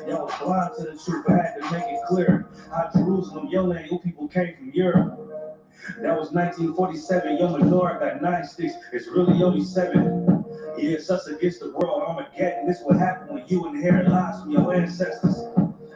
Y'all was blind to the truth, I had to make it clear. How Jerusalem, your land, your people came from Europe. That was 1947, your menorah got 9 sticks, it's really only 7. Yeah, it's us against the world, Armageddon. This what happened when you inherit lies from your ancestors.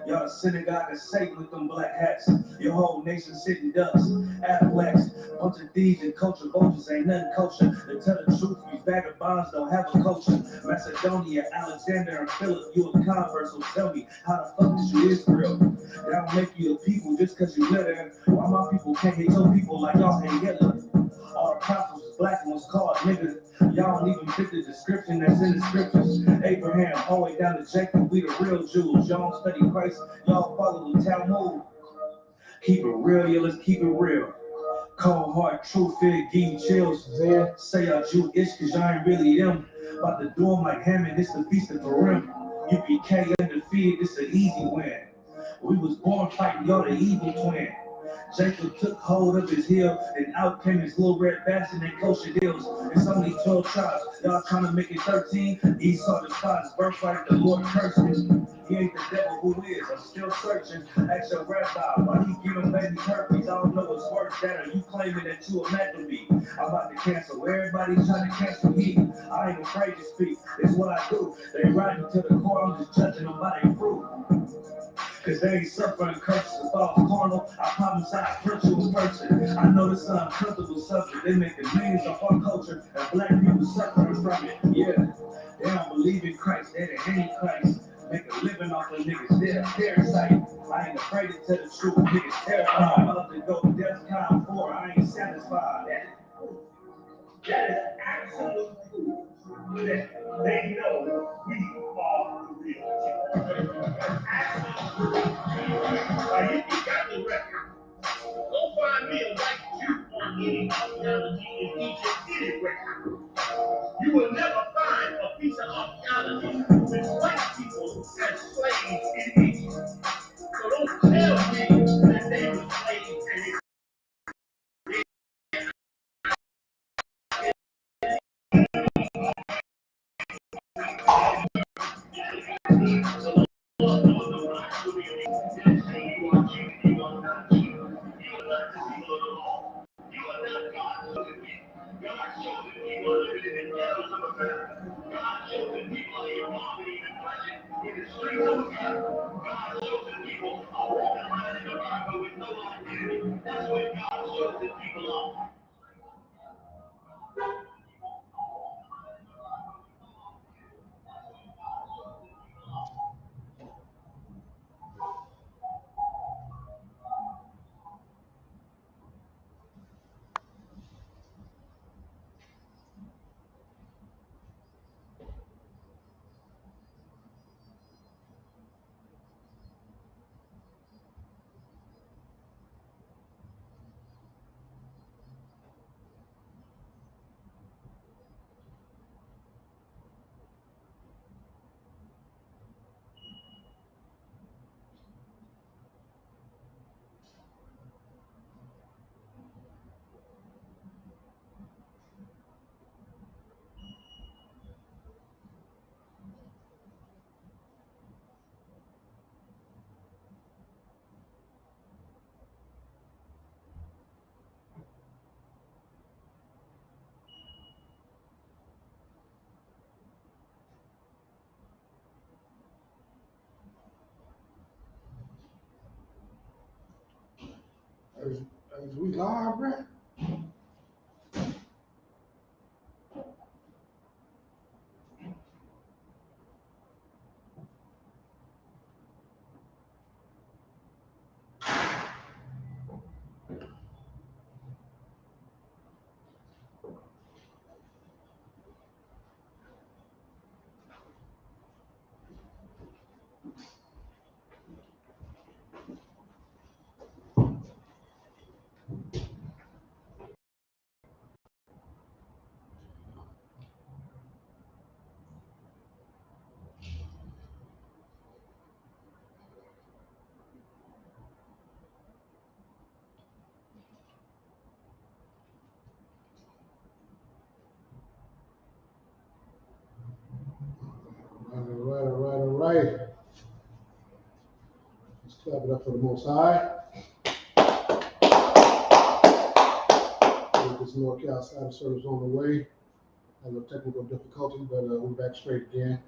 Y'all the synagogue of Satan with them black hats. Your whole nation sitting ducks, Aflacs, bunch of thieves and culture vultures ain't nothing kosher. To tell the truth, these vagabonds don't have a culture. Macedonia, Alexander, and Philip, you a convert, so tell me, how the fuck is you Israel? That don't make you a people just cause you live there. Why my people can't hate your people like y'all hate Hitler? All the prophets was black and was called niggas. Y'all don't even fit the description that's in the scriptures. Abraham, all the way down to Jacob, we the real Jews. Y'all don't study Christ, y'all follow the Talmud. Keep it real, yeah, let's keep it real. Cold hard truth, fear, give you chills. Say y'all Jewish, cause y'all ain't really them. About to do them like Hammond, it's the feast of Purim. UPK undefeated, it's an easy win. We was born fighting, y'all the evil twin. Jacob took hold of his heel, and out came his little red bastard named kosher deals. It's only 12 tribes, y'all trying to make it 13. Esau defied his birthright, the Lord cursed him. He ain't the devil who is, I'm still searching. Ask your rabbi, why he give him baby herpes? I don't know what's worse, that or you claiming that you a Maccabee. I'm about to cancel, everybody's trying to cancel me. I ain't afraid to speak, it's what I do. They ride me to the core, I'm just judging them by their fruit. Cause they ain't suffering curses about carnal. I promise I hurt you in person. I know this is an uncomfortable subject. They make millions of our culture and black people suffering from it. Yeah, they don't believe in Christ, they the Antichrist. Make a living off of niggas, they're a parasite. I ain't afraid to tell the truth, niggas terrified. I'm about to go to Death Con 4, I ain't satisfied. That is absolute proof that they know we are the real. Absolute proof. Now you got the record. Go find me a white Jew on any archaeology in Egypt anywhere. You will never find a piece of archaeology with white people as slaves in Egypt. So don't tell me that they were slaves and they Is we live, bro? All right. Clap it up for the Most High. This North Cal Sabbath Service on the way. Had a little technical difficulty, but we're back straight again.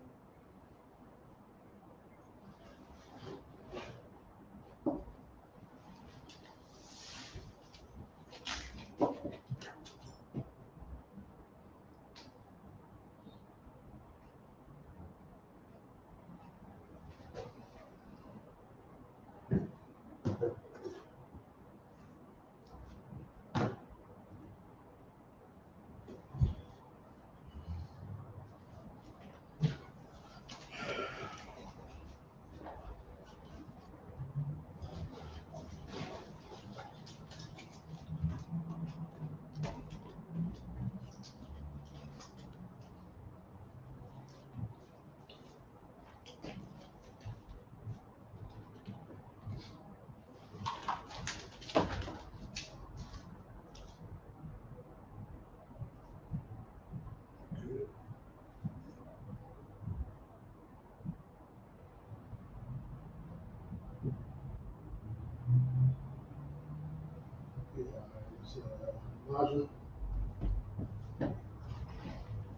Roger.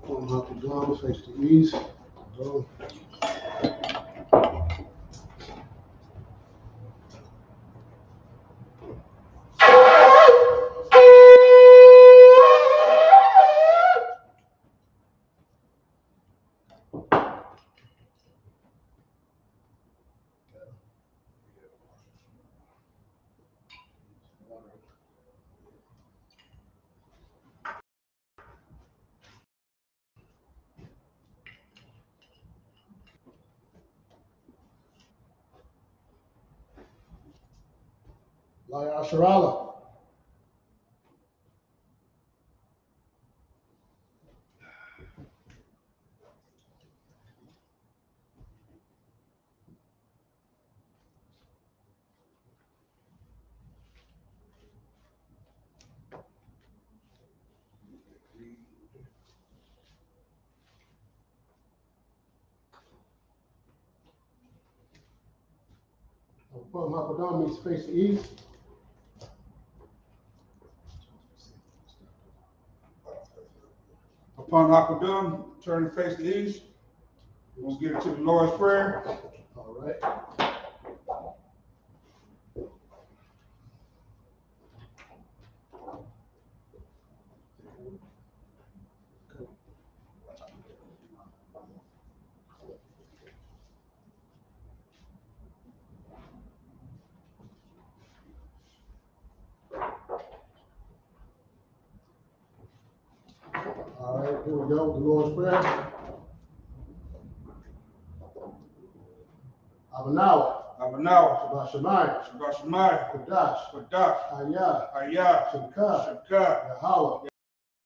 Pulling up the drums, face to east. Go. Laya Sharala. Upon Hakadam meets face to east. Upon Hakadam, turn to face the east. We'll get into the Lord's Prayer. All right. All right, here we go with the Lord's Prayer. Abanawa. Abanawa. Shabbat Shemayim. Shabbat Shemayim. Kodash. Kodash. Hayah. Hayah. Shabkat. Shabkat. Yahweh.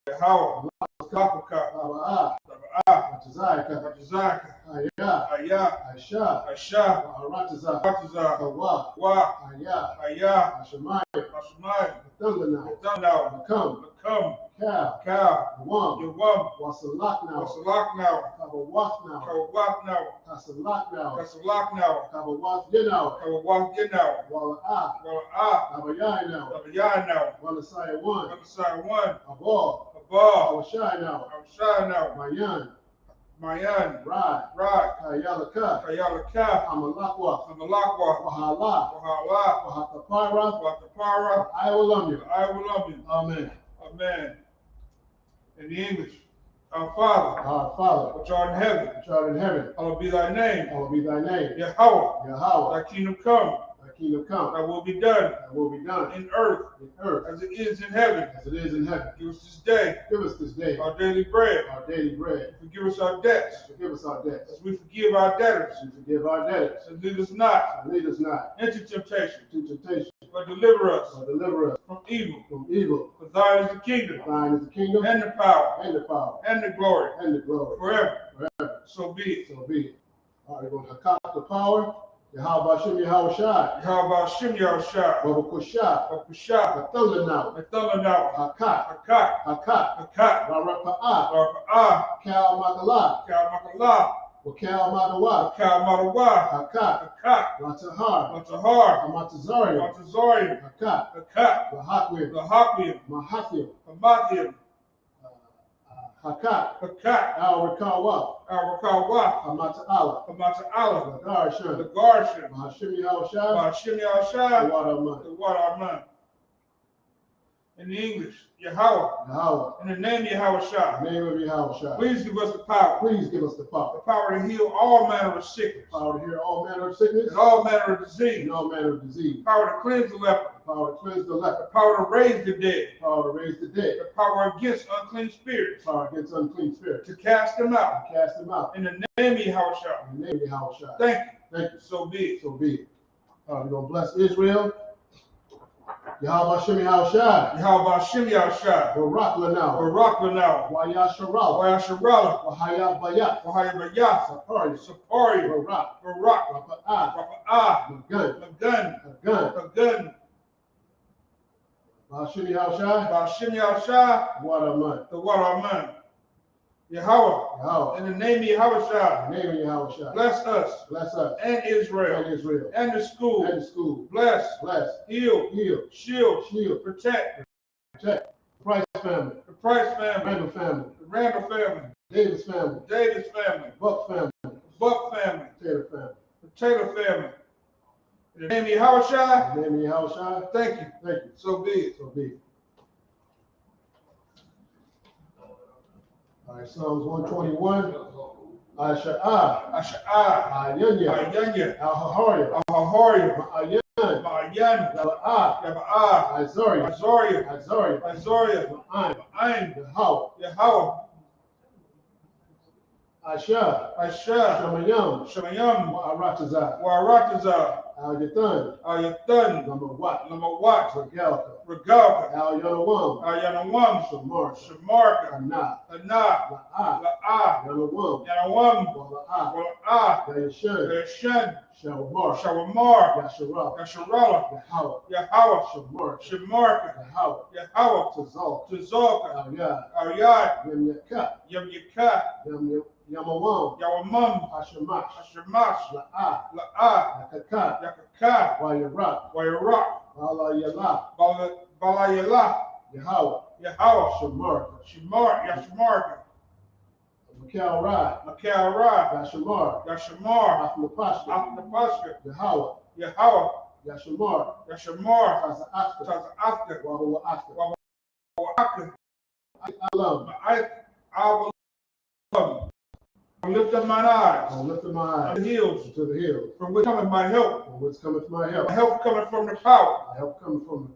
Yahweh. Kapaka. Taba'ah. Taba'ah. Batazayaka. Batazaka. Hayah. Hayah. Aisha. Asha. Aratazah. Batiza. Kawa. Wa. Hayah. Hayah. Hashemayim. Hashemayim. Thundernow. Thundow. Nakam. Nakam. Cal. Cow. Wam. Yawam. Wasalaknow. Wasalaknow. Kabawathnow. Kawaknow. Kasalaknow. Kasalaknow. Kabawath Yinow. Kawakinow. Wala'ah. Wala'ah. Kabayaynow. Tabayanow. Walasaya 1. Walasai 1. Abal. Abal. Awashaynow. Awshanow. Mayan. Mayan. Rad. Rod. Kayalaka. Kayalaka. Amalakwa. Amalakwa. Wahala. Wahala. Wahatapara. Watapara. I will love you. I will love you. Amen. Amen. In the English, our Father, Our Father, which art in heaven, which art in heaven, hallowed be thy name. hallowed be thy name. Yahweh, Yahweh, thy kingdom come, thy kingdom come, thy will be done thy will be done in earth in earth as it is in heaven. as it is in heaven. Give us this day Give us this day our daily bread. our daily bread. Forgive us our debts Forgive us our debts, as we forgive our debtors. as we forgive our debtors. And lead us not And lead us not into temptation, into temptation, but deliver us but deliver us from evil. from evil. For thine is the kingdom, Thine is the kingdom and the power, and the power and the glory, and the glory forever. forever. So be it. So be it. All right, we're going to Hakak the power. Yahweh Bashem Yahweh Shai. How about Shem Yahushua, Baba Kushah. Bakushah, The thunder now. Methalanawa, Hakak. Hakat, Hakak. Hakat, Baraka'ah. Raka'ah, Cal Makalah. Kalmakala, Cal Madawa, Cal Madawa, Hakat, Hakat, Latahar, Latahar, Amatazaria, Matazorian, Hakat, Hakat, Lahakwim, Lahakwim, Mahathim, Hamathium, Hakat, Hakat, Al-Rikawa, Al-Rakawa, Hamata'ala, Hamata'ala, Lagarshan, the Garshan, Mahashimi Hawashai, Bashim Yahshai, Wadaman, the Wadaman. In the English, Yahweh. Yahweh, In the name of Yahweh in Shai. the name of Yahushua. Please give us the power. Please give us the The power. power to heal all manner of sickness. Power to hear all manner of sickness And all manner of disease. and all manner of disease. Power to cleanse the leper. Power to cleanse the The leper. power to raise the dead. Power to raise the dead. The power against unclean spirits. Power against unclean spirits. To cast them out. And cast them out. In the name of Yahweh Shai. In the name of Yahushua. Thank you. Thank you. So be it. So be it. We're going to bless Israel. Yahweh Hashem Yahushua. Yahweh Bashim Yahshai. Barak Lanau. Barak Lanau. Wayasharala. Wayasharala. Wahayat Bayat. Wahayabayat. Sapari. Sapari. Barak. Barak. Rapa'ah. Rapa'ah. Magan. Magun. Hagan. Magun. Hashem Yahushua. Bashim Yahshai. Wadaman. The Wadaman. Yahweh. Yahweh. In the name of Yahweh Shai. In the name of Yahushua. Bless us Bless us. and Israel And Israel. and the school. And the school. Bless, Bless. heal, Heal. shield, Shield. protect Protect. Price family. the Price family, Randall family. the Randall family, Davis family. Davis family, Buck family. Buck family, Taylor family. Taylor family. In the name of Yahweh Shai, In the name of Yahushua. thank you. Thank you. So be it. So be it. All right, Psalms 121. Asha'ah. Asha'ah, Ayanya. Ayanya, Al-Haharia. Ahoria, Ma'ayan. Ma'ayan, Yala'ah. Yaba'ah, Azaria. Azoria, Azaria. Azoria, Ma'an. Ain, Yahweh. Yahweh, Asha. Asha, Shamayam. Shemayam, Wa'aratazah. Waratazah, Al-Yathan. Ayathan, Lamawat. Lamawat, Regalka. Regalka, Al-Yanawam. Ayanawam, Shamar. Shamarka, Anah. Anah, La'ah. La'ah, Yanawam. Yanawam, Wala'ah. Wala'ah, Yayashan. Yashan, Shawamar. Shawamar, Yasharah. Yasharala, Yahweh. Yahweh, Shamar. Shamarka, Yahweh. Yahweh, Tazal. Tazalka, Al-Yad. Aryad, Yamyaka. Yamyaka, Yamawam. Yawamam, Hashamash. Hashamash, La'ah. La'ah, Yakaka. Yakaka, Wayarak. Wayrak, Bala Yala. Balayala, Yahweh. Yahweh, Shamar. Shamar, Yashamarka, Mikal Rad. Makal Ra, Yashamar. Yashamar, Afnapashka. Afnapaska, Yahweh. Yahweh, Yashamar. Yashamar, Taza Afka. Taza Afka, Wahuwa Afka. Wa'aka, Alam. I will lift up mine eyes I'll lift my on eyes the hills, to the hills. from which cometh my help. From whence cometh my My help? help cometh from the power, My help cometh from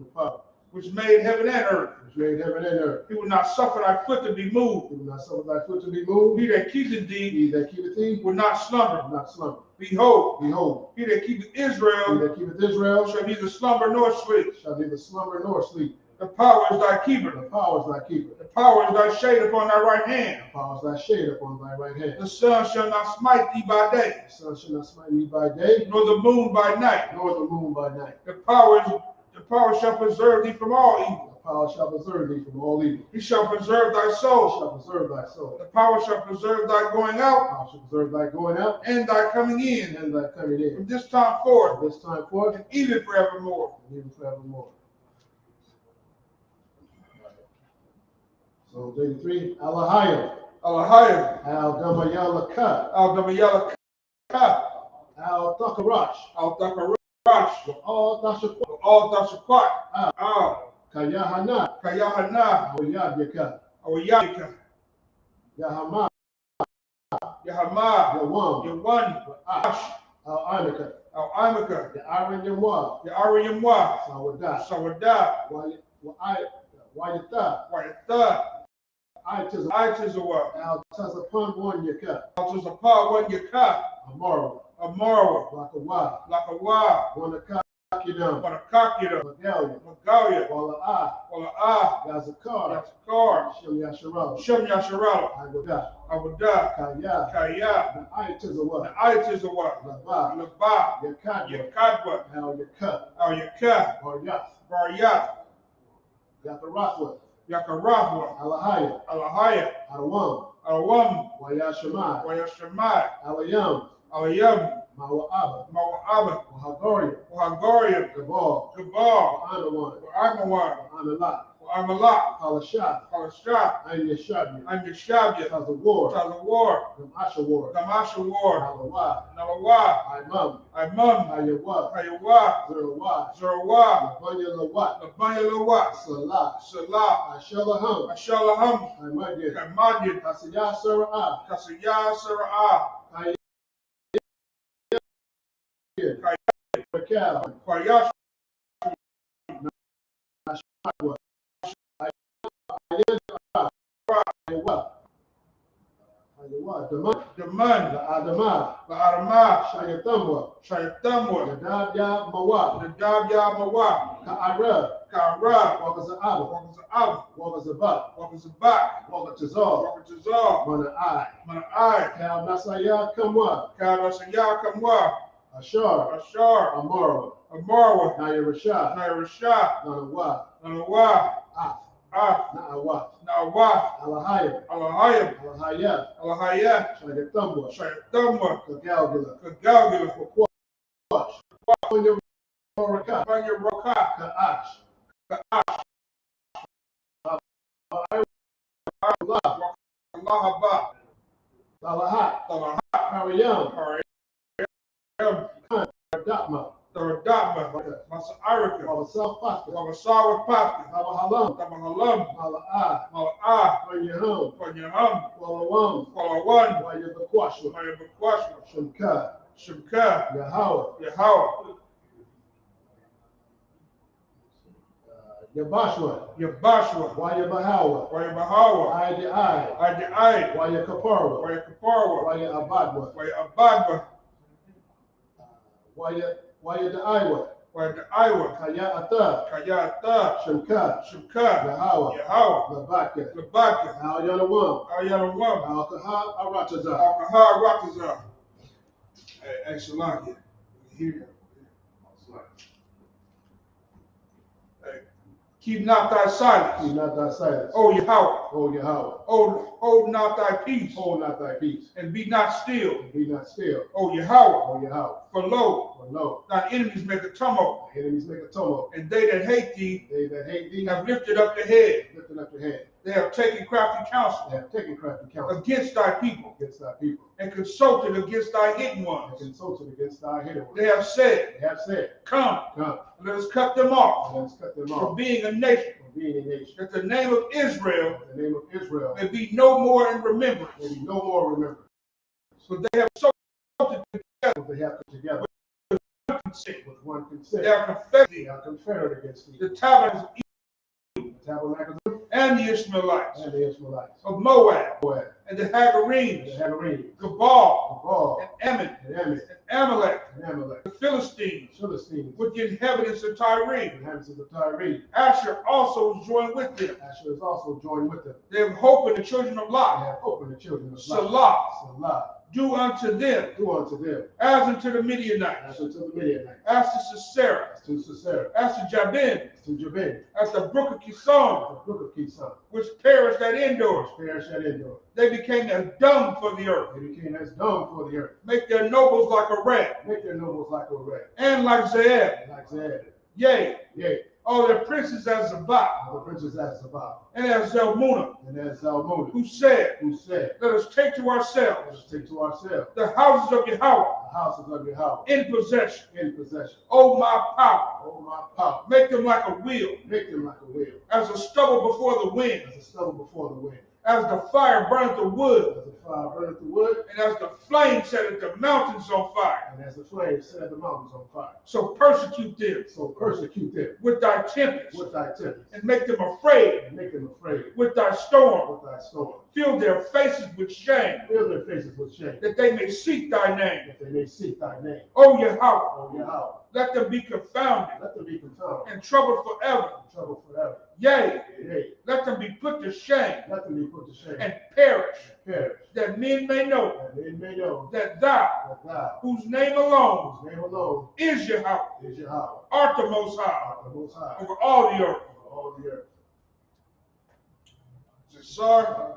the power, which made heaven and earth. which made heaven and earth. He will not suffer thy foot to be moved. He will not suffer thy foot to be moved. He that keepeth thee He that keepeth thee will not slumber. will not slumber. Behold, Behold, he that keepeth he Israel that keepeth Israel shall neither slumber nor sleep. shall neither slumber nor sleep. The power is thy keeper. The power is thy keeper. The power is thy shade upon thy right hand. The power is thy shade upon thy right hand. The sun shall not smite thee by day, The sun shall not smite me by day, nor the moon by night. nor the moon by night. The power shall preserve thee from all evil. The power shall preserve thee from all evil. He shall preserve thy It soul. shall preserve thy soul. The power shall preserve thy going The out power shall preserve thy going out and thy coming in and thy coming in. from this time forth From this time forth and even forevermore. and even forevermore. Psalm 83. Alahayim. Alahayim, Al-Damayalaka. Al-Damayalaka, Al-Takarash. Al-Dakarash, Al-Dashakwa. Al-Dashakwat, Al, Kayahana. Kayahana, Al-Yadyaka. Awayaka, Yahama. Yahama, Yawam. Yawan, Ash, Al-Imaka. Al-Imaka, Ya'arin Yamwa. Ya'ariyamwa, Sawadah. Sawadah, Wayatha. Wayatha, Aitiz. Aitizawa, Al-Tazapun One Yaka. Altazapa, Wan Yaka, Amara. Amara, Lakawa. Lakawa, Wanakakidam. Wanakakira, Magalia. Magalia, Wala'ah. Wala'ah, Yazakar. Yaskar, Shem Yasharala. Shem Yasharala, Awadah. Awadah, Kaya. Kaya, Aitizawa. Aitizawa, Laba. Laba, Yakadwa. Yakadwa, Al-Yaka. Al-Yaka, Baryath. Baryat, Yakarathwa. Yakarahwa, Alahaya. Alahaya, Adawam. Awam. Wayashemai, Wayashemai. Alayam, Alayam. Mawa'aba, Mawa'aba. Wahagorium, Wahagorium. Gabal, Gabal. Anawan, Wa'amawan. Analat, Wa'amalat. Halashah, Halashah. Anyashabia, Anyashabia. Tazawar, Tazawar. Gamashawar, Gamashawar. Nalawa, Nalawa. Imam, Imam. Ayawa, Hayawa. Zerawah, Zerawah. Labanya Lawat, Labanya Lawat. Salah, Salah. Ashalaham, Ashalaham. Imadin, Kamadin. Kasiyah Sara'ah, Kasiyah Sara'ah. Cal, Kwayash. Ayawa, Daman, Daman. Adama, La'adamah. Shayatamwa, Shayatamwa. Nadabya Mawa, Nadabya Mawah. Ka'ara, Ka'ara. Wakaza'aba, Wakaza'ab. Wakazabat, Wakazabat. Wakatazal, Wakatazal. Mana'ai, Mana'ai. Cal Nasaya Kamwa, Kadasaya Kamwa. Ashar, Ashar. Amara, Amarwa. Nayarashah, Nairashah. Nanawa, Nanawa. Af, Ah. Na'awa, Nawah. Alahayim, Alahayim. Alahayah, Alahayah. Shayatamwa, Shayatamwa. Kagalgala, Kagalgala. Kwash, Raka, Banya Roka. Ka'ash, Allah, Allahaba. Salahat, Talaha. Hariyam, Harayam. Datma, Taradama. Masa'arika. Walasal Pasta, Wabasawa Pati. Tabahalam, Tabahalam. Mala'ah, Mala'ah. Panyahum, Panyaham. Walawam, Walawan. Wayabakwashwa, Mayabakwashma. Shemka, Shimka. Yahawa, Yahawa. Yabashwa, Yabashwa. Wayabahawa, Wayabahawa. Ide Ai, Adi. Wayakaparwa, Wayakaparwa. Wayabadwa, Wayabadwa. Wayadaiwa, Wayadaiwa. Kaya'ata, Kayata. Shemka, Shimka. Yahawa, Yahawa. Labaka, Labaka. Al Yanawam, Ayalamwam. Al-Kaha Arataza, Alkaha Rataza. Hey, Shalaki. Here. Hey, keep not thy silence. Keep not thy silence, O Yahweh. O Yahweh, Hold not thy peace. hold not thy peace, And be not still. be not still, O Yahweh. O Yahweh, For lo, for lo, thine enemies make a tumult. thy enemies make a tumult, And they that hate thee they that hate thee have lifted up their head. lifting up your head, They have taken crafty counsel they have taken crafty counsel against thy people. against thy people, And consulted against thy hidden and ones. consulted against thy hidden ones. They have said, They have said, Come, come, let us cut them off let us cut them from off being a nation, from being a nation. that the name of Israel In the name of Israel, may be no more in remembrance. may be no more remembered. So they have consulted So they have come together consent. with one They consent. are confessed They are confederate against thee. the tabernacles The tabernacles and the Ishmaelites and the Ishmaelites, of Moab Moab, and the and Hagarenes, the Hagarenes, Gabal Gabal, and Ammon and Ammon, and Amalek, and Amalek, the Philistines the Philistines, with the inhabitants of the Tyre. inhabitants of Tyre. Asher also is joined with them. Asher is also joined with them. They have hope in the children of They Lot. have opened the children of Lot. Salah, Salah, do unto them do unto them, as unto the Midianites, as unto the Midianites, as to Sisera, as to Sisera, as to Jabin, as to Jabin, as the brook of as Kison, the brook of Kison, which perished at Endor. which perished at Endor. They became as dung for the earth. They became as dung for the earth. Make their nobles like a rat, Make their nobles like a rat, and like Zeeb. like Zed. Yea, Yea, all their princes as Zabak, the princes as Zabal, and as Zalmunna, and as Zalmunna, who said, who said, Let us take to let ourselves us take to ourselves the houses of Yahweh the houses of Yahweh in possession. in possession. O my power, Oh, my power, make them like a wheel, make them like a wheel, as the stubble before the wind, as a stubble before the wind, as the fire burneth the wood, as the fire burneth the wood, and as the flame setteth the mountains on fire. and as the flame set the mountains on fire. So persecute them So persecute them with thy tempest, with thy tempest, and make them afraid and make them afraid with thy storm. with thy storm. Fill their faces with shame, Fill their faces with shame, that they may seek thy name. that they may seek thy name. O Yahweh, O Yahweh, let them be confounded let them be confounded, and troubled forever. in trouble forever. Yea, Yea, let them be put to shame let them be put to shame, and perish, perish, that men may know that men may know that thou, that thou, whose name alone whose name alone is Yahweh, is Yahweh, art the Most High art the Most High over all the earth. over all the earth. Sir,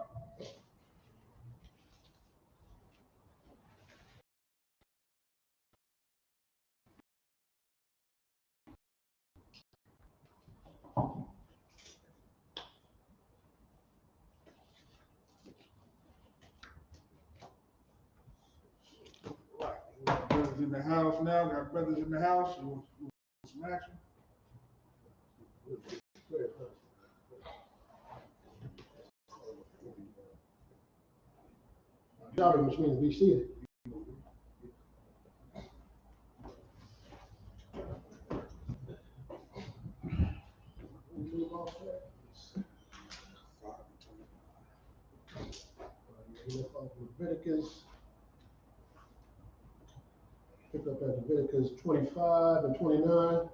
in the house now. Got brothers in the house. You want some action? Shouting, which means be seated. Leviticus, pick up at Leviticus 25 and 29.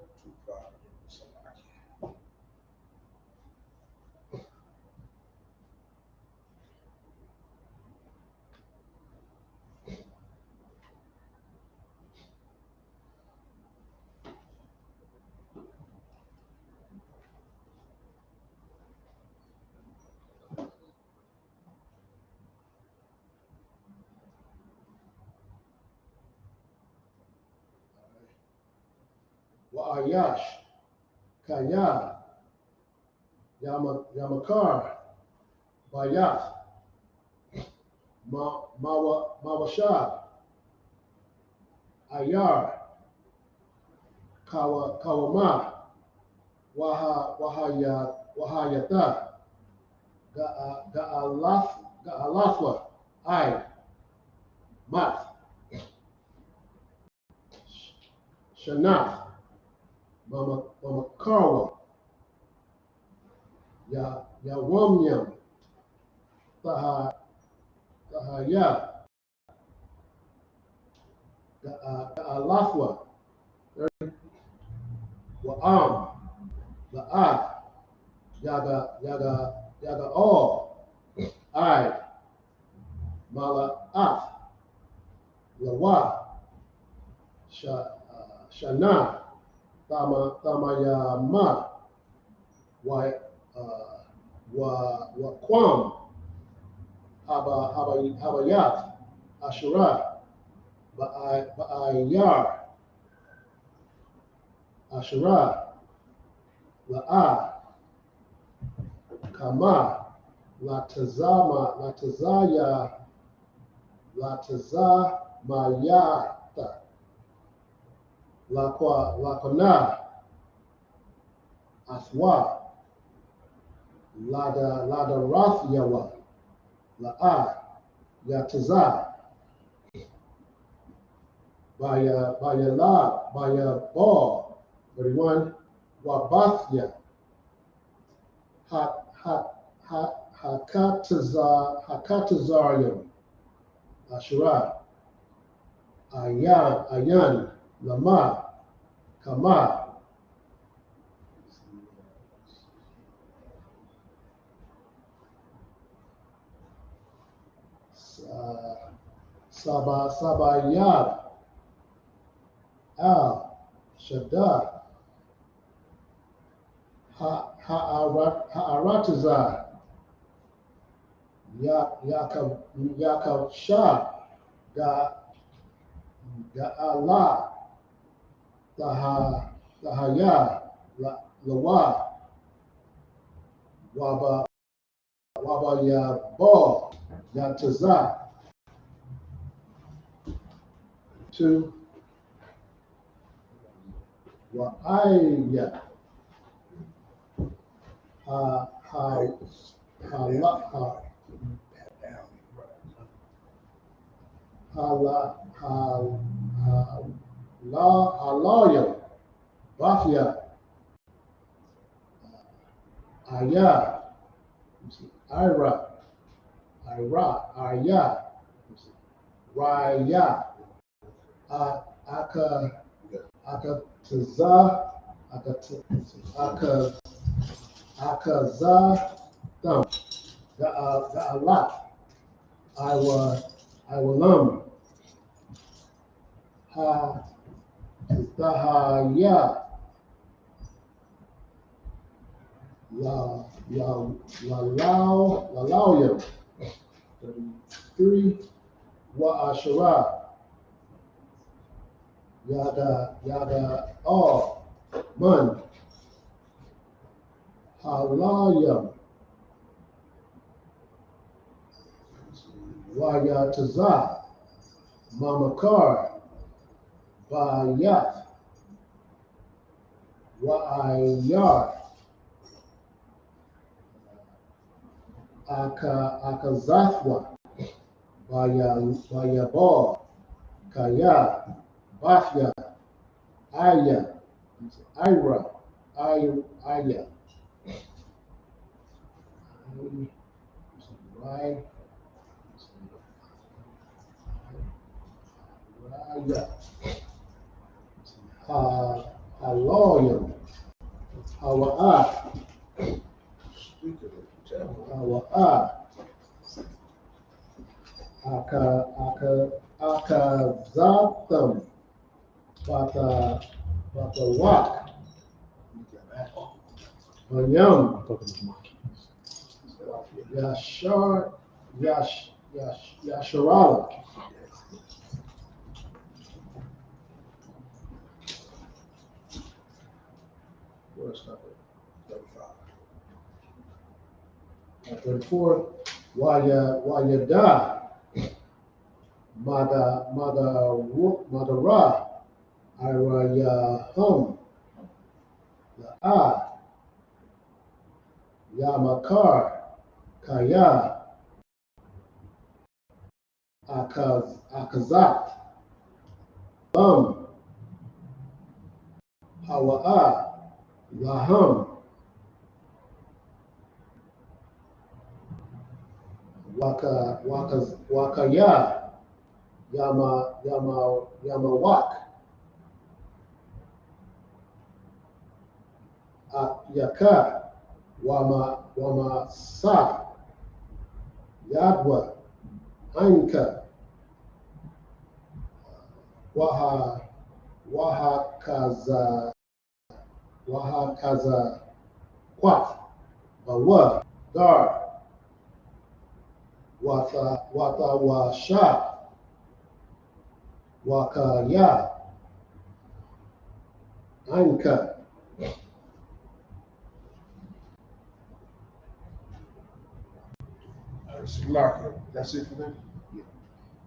Wa'ayash, Kaya, Yamakar, Bayath, Mawashab, Ayar, Kawama, Wahayata, Ga'alathwa, Ai, Math, Shanath, Mama Karwa, Yawamyam, Tahaya, Ga'alathwa, Wa'am, La'ad, Yaga all, I, Mala'ath, Lawa, Shana, Tamayama, Waquam, Habayat, Ashura, Ba'ayar, Ashura, La'a, Kama, Latazaya, Latazamayata, Lakona, Athwa, Lada Rathyawa, La'a, Yataza, Baya Ball, 31, Wabathya, Hakatazarium, Ashura, Ayan, Lama, Kama, Sabayad, Al, Shaddad, Ha'aratazar, Yaakov Shah, Ga'ala, Tahaya, Lawa, Waba Yabo, Yataza, 2, Wa'aya, Haloyam, Bafia, Aya, Ira, Aya, Raya, Akataza, Akazatham, Ga'alat, Iwalam, Tahaya, Lalauyam, 33, Wa'ashara, Yada all, Man, Halayam, Wayataza, Mamakar, Bayath, Wa'ayar, Akazathwa, Bayabal, Kaya, Bathya, Aya, Ira, Aya, right, Raya, Haloyam, Hawa'a, Hawa'a, Akazatham, Batawak, Vanyam, Yashar, Yasharala, where is that? 34, Wayada, Madara, Irayahum, La'a, Yamakar, Kaya, Akazat, Hawa'a, Laham, Wakaya, Yamawak, Yaka, Wamasa, Yadwa, Anka, Wahakaza, Kwat, Bawa, Dar, Watawasha, Wakaya, Anka. That's it for them?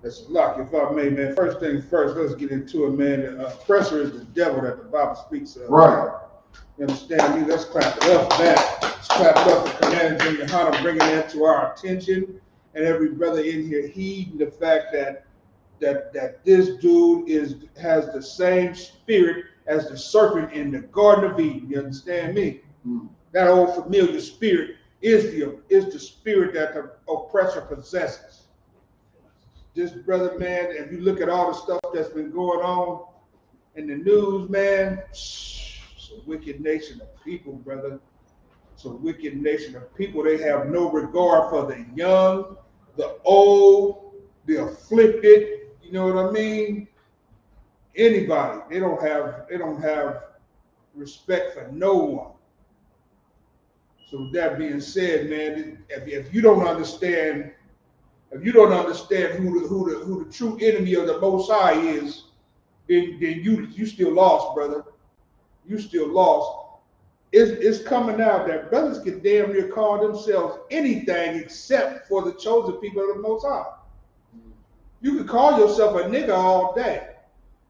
That's a lock, if I may, man. First things first, let's get into it, man. The oppressor is the devil that the Bible speaks of. Right. You understand me? Let's clap it up, man. Let's clap it up for Commander Junior Hunter bringing that to our attention, and every brother in here heeding the fact that this dude has the same spirit as the serpent in the Garden of Eden. You understand me? That old familiar spirit is the spirit that the oppressor possesses. This brother, man, if you look at all the stuff that's been going on in the news, man, it's a wicked nation of people, brother. It's a wicked nation of people. They have no regard for the young, the old, the afflicted. You know what I mean? Anybody. They don't have respect for no one. So with that being said, man, if you don't understand, who the true enemy of the Most High is, then you still lost, brother. You still lost. It's coming out that brothers can damn near call themselves anything except for the chosen people of the Most High. You can call yourself a nigga all day.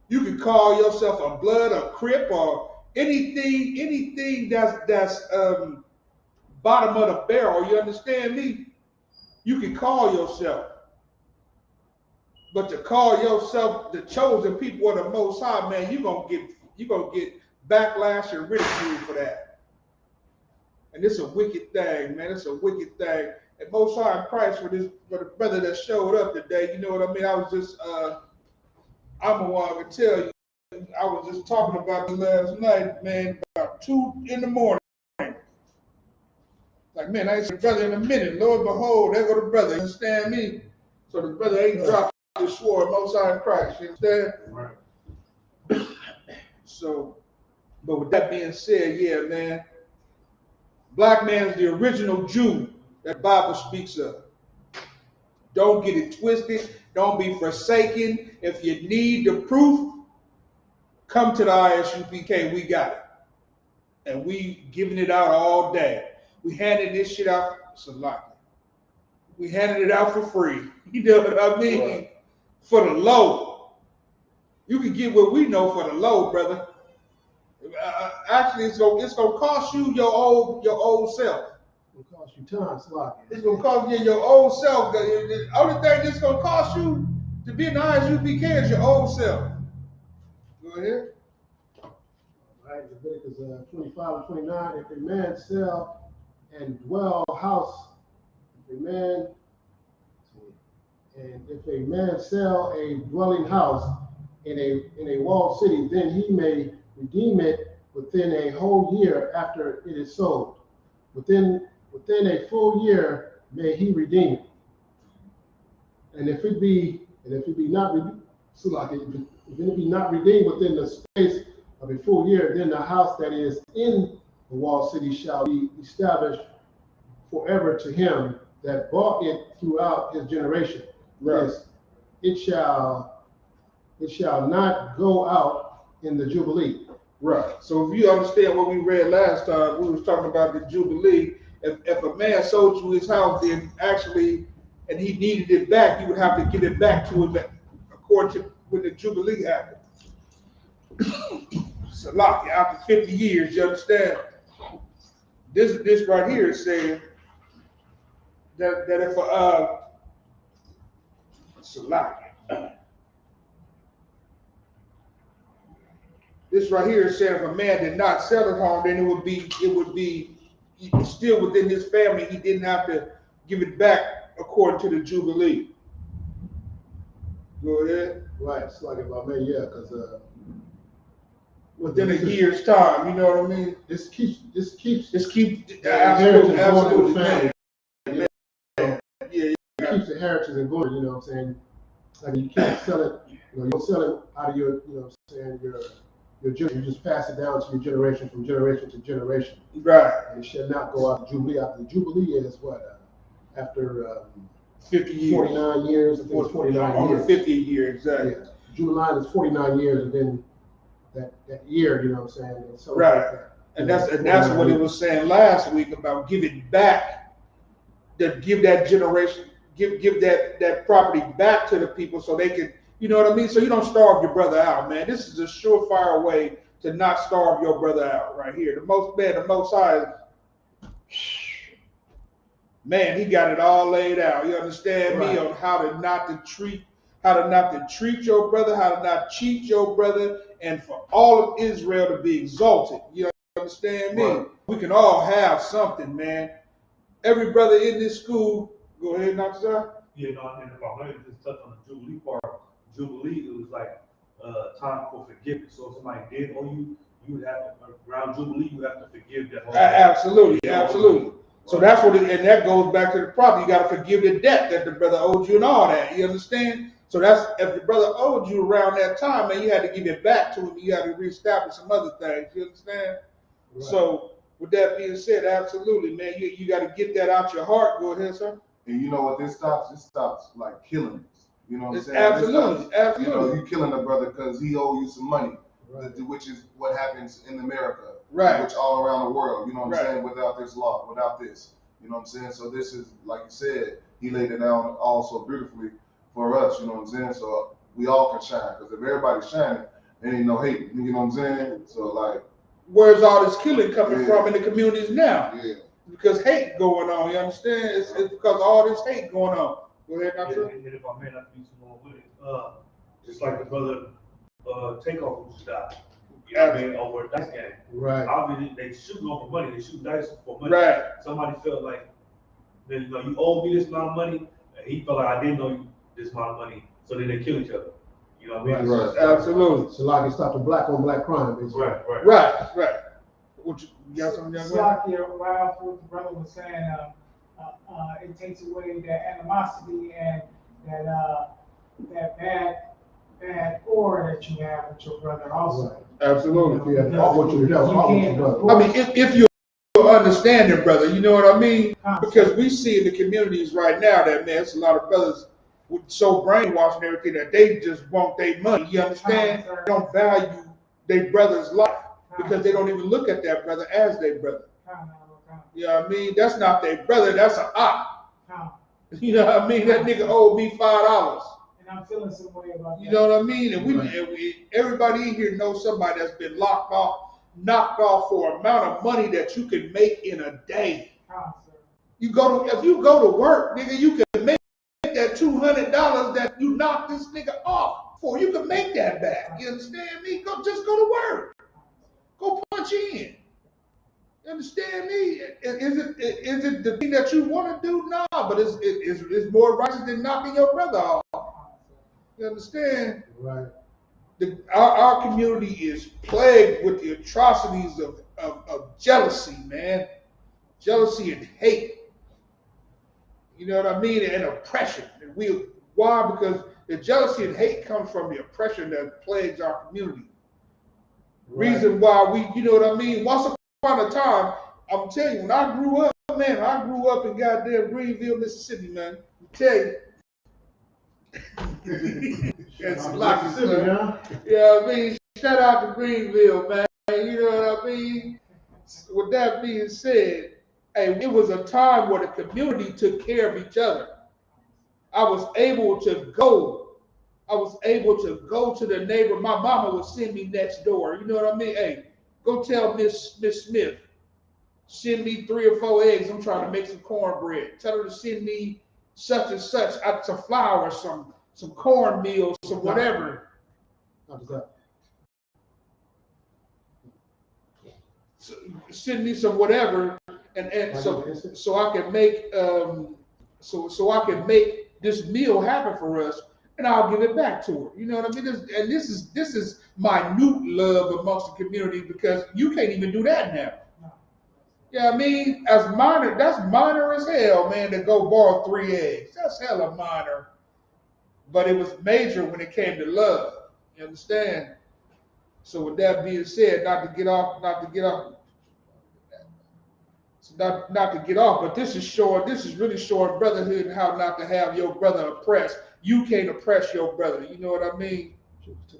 You can call yourself a blood, a crip, or anything that's bottom of the barrel. You understand me? You can call yourself. But to call yourself the chosen people of the Most High, man, you're gonna get backlash and ridicule for that. And it's a wicked thing, man. It's a wicked thing. And Most High in Christ for the brother that showed up today, you know what I mean? I was just I'm the one to tell you. I was just talking about it last night, man, about 2 in the morning. Like, man, I ain't seen the brother in a minute. Lo and behold, there go the brother. You understand me? So the brother ain't dropped his sword, Most High in Christ. You understand? Right. So, but with that being said, yeah, man, black man's the original Jew that the Bible speaks of. Don't get it twisted. Don't be forsaken. If you need the proof, come to the ISUPK. We got it. And we giving it out all day. We handing this shit out. It's a lot. We handing it out for free. You know what I mean? Right. For the low. You can get what we know for the low, brother. Actually, it's gonna cost you your old self. It's gonna cost you time, Slocky. It's gonna cost you your old self. The only thing that's gonna cost you to be in the ISUPK is your old self. Go ahead. All right, Leviticus 25 and 29. If a man sell and dwell house, if a man sell a dwelling house in a walled city, then he may redeem it within a whole year after it is sold. Within a full year may he redeem it. And if it be not redeemed within the space of a full year, then the house that is in the walled city shall be established forever to him that bought it throughout his generation. Right. Yes, it shall not go out in the Jubilee. Right. So if you understand what we read last time, we was talking about the Jubilee. If a man sold you his house, then actually, and he needed it back, you would have to give it back to him according to when the Jubilee happened. So lock after 50 years, you understand? This right here is saying that if this right here is saying if a man did not sell his home, then it would be still within his family. He didn't have to give it back according to the Jubilee. Go ahead. Right, it's like about me, yeah, because Within a year's time, you know what I mean? this keeps Absolutely. family. Yeah. It keeps the heritage and going, you know what I'm saying? Like you can't sell it, you don't sell it out of your, you know what I'm saying, your generation. You just pass it down to your generation from generation to generation. Right. And it shall not go out the Jubilee. After the Jubilee is what? After 50 years. 49 years, I think it's 49 Over years. 50 years, exactly. Yeah. Jubilee is 49 years, and then that year, you know what I'm saying? And so Right. And that's what it was saying last week about giving back, that give that generation, give that property back to the people so they can, you know what I mean? So you don't starve your brother out, man. This is a surefire way to not starve your brother out right here. The most high, man, he got it all laid out. You understand me on how to not to treat your brother, how to not cheat your brother, and for all of Israel to be exalted. You understand me? Right. We can all have something, man. Every brother in this school, go ahead, Natsar. Yeah, no, and if I might just touch on the Jubilee part, Jubilee, it was like time for forgiveness. So if somebody did owe you, you would have to, around Jubilee, you have to forgive that whole Absolutely, absolutely. So that's what and that goes back to the problem. You got to forgive the debt that the brother owed you and all that. You understand? So that's if the brother owed you around that time, man, you had to give it back to him. You had to reestablish some other things. You understand? Right. So with that being said, absolutely, man, you got to get that out your heart. Go ahead, sir. And you know what this stops? This stops like killings. You know what I'm saying? Absolutely, absolutely. You know, you killing a brother because he owe you some money, right. Which is what happens in America, right? Which all around the world. You know what I'm saying? Without this law, without this, you know what I'm saying? So this is, like you said, he laid it down all so beautifully for us. You know what I'm saying? So we all can shine, because if everybody's shining, there ain't no hate. You know what I'm saying? So like, where's all this killing coming from in the communities now? Yeah. Because hate going on, you understand? It's because of all this hate going on. Go ahead, Dr. And if I may not be too long with it, just like the brother Takeoff who died. You know what I mean? Over a dice game. Right. Obviously, they shooting over money. They shooting dice for money. Right. Somebody felt like, you know, you owe me this amount of money. And he felt like I didn't know you this amount of money. So then they kill each other. You know what I mean? Right. Absolutely. So like it stopped the black on black crime, basically. Right. What you got something, young man? Right off what the brother was saying, it takes away that animosity and that bad aura that you have with your brother also. Right. Absolutely. I mean, if you understand it, brother, you know what I mean? Because we see in the communities right now that, man, it's a lot of brothers with so brainwashed and everything that they just want their money. You understand? They don't value their brother's life because they don't even look at that brother as their brother. You know what I mean? That's not their brother. That's an op. You know what I mean? That nigga owed me $5. I'm feeling some way about that. You know what I mean? And everybody in here knows somebody that's been knocked off for an amount of money that you can make in a day. If you go to work, nigga, you can make that $200 that you knocked this nigga off for. You can make that back. You understand me? Just go to work. Go punch in. You understand me? Is it the thing that you want to do? No, but it's more righteous than knocking your brother off. You understand? Right. Our community is plagued with the atrocities of jealousy, man. Jealousy and hate. You know what I mean? And oppression. And why? Because the jealousy and hate comes from the oppression that plagues our community. Right. Reason why you know what I mean? Once upon a time, I'm telling you, when I grew up in goddamn Greenville, Mississippi, man. I tell you. That's like Mississippi, huh? Yeah, I mean, shout out to Greenville, man. You know what I mean? With that being said, hey, it was a time where the community took care of each other. I was able to go to the neighbor. My mama would send me next door. You know what I mean? Hey, go tell Miss Smith, send me 3 or 4 eggs. I'm trying to make some cornbread. Tell her to send me such and such, some flour, some cornmeal, some whatever. So, send me some whatever, and so I can make so I can make this meal happen for us, and I'll give it back to her. You know what I mean? This is minute love amongst the community, because you can't even do that now. Yeah, I mean, that's minor as hell, man, to go borrow 3 eggs. That's hella minor. But it was major when it came to love. You understand? So with that being said, not to get off, but this is really showing brotherhood and how not to have your brother oppressed. You can't oppress your brother. You know what I mean?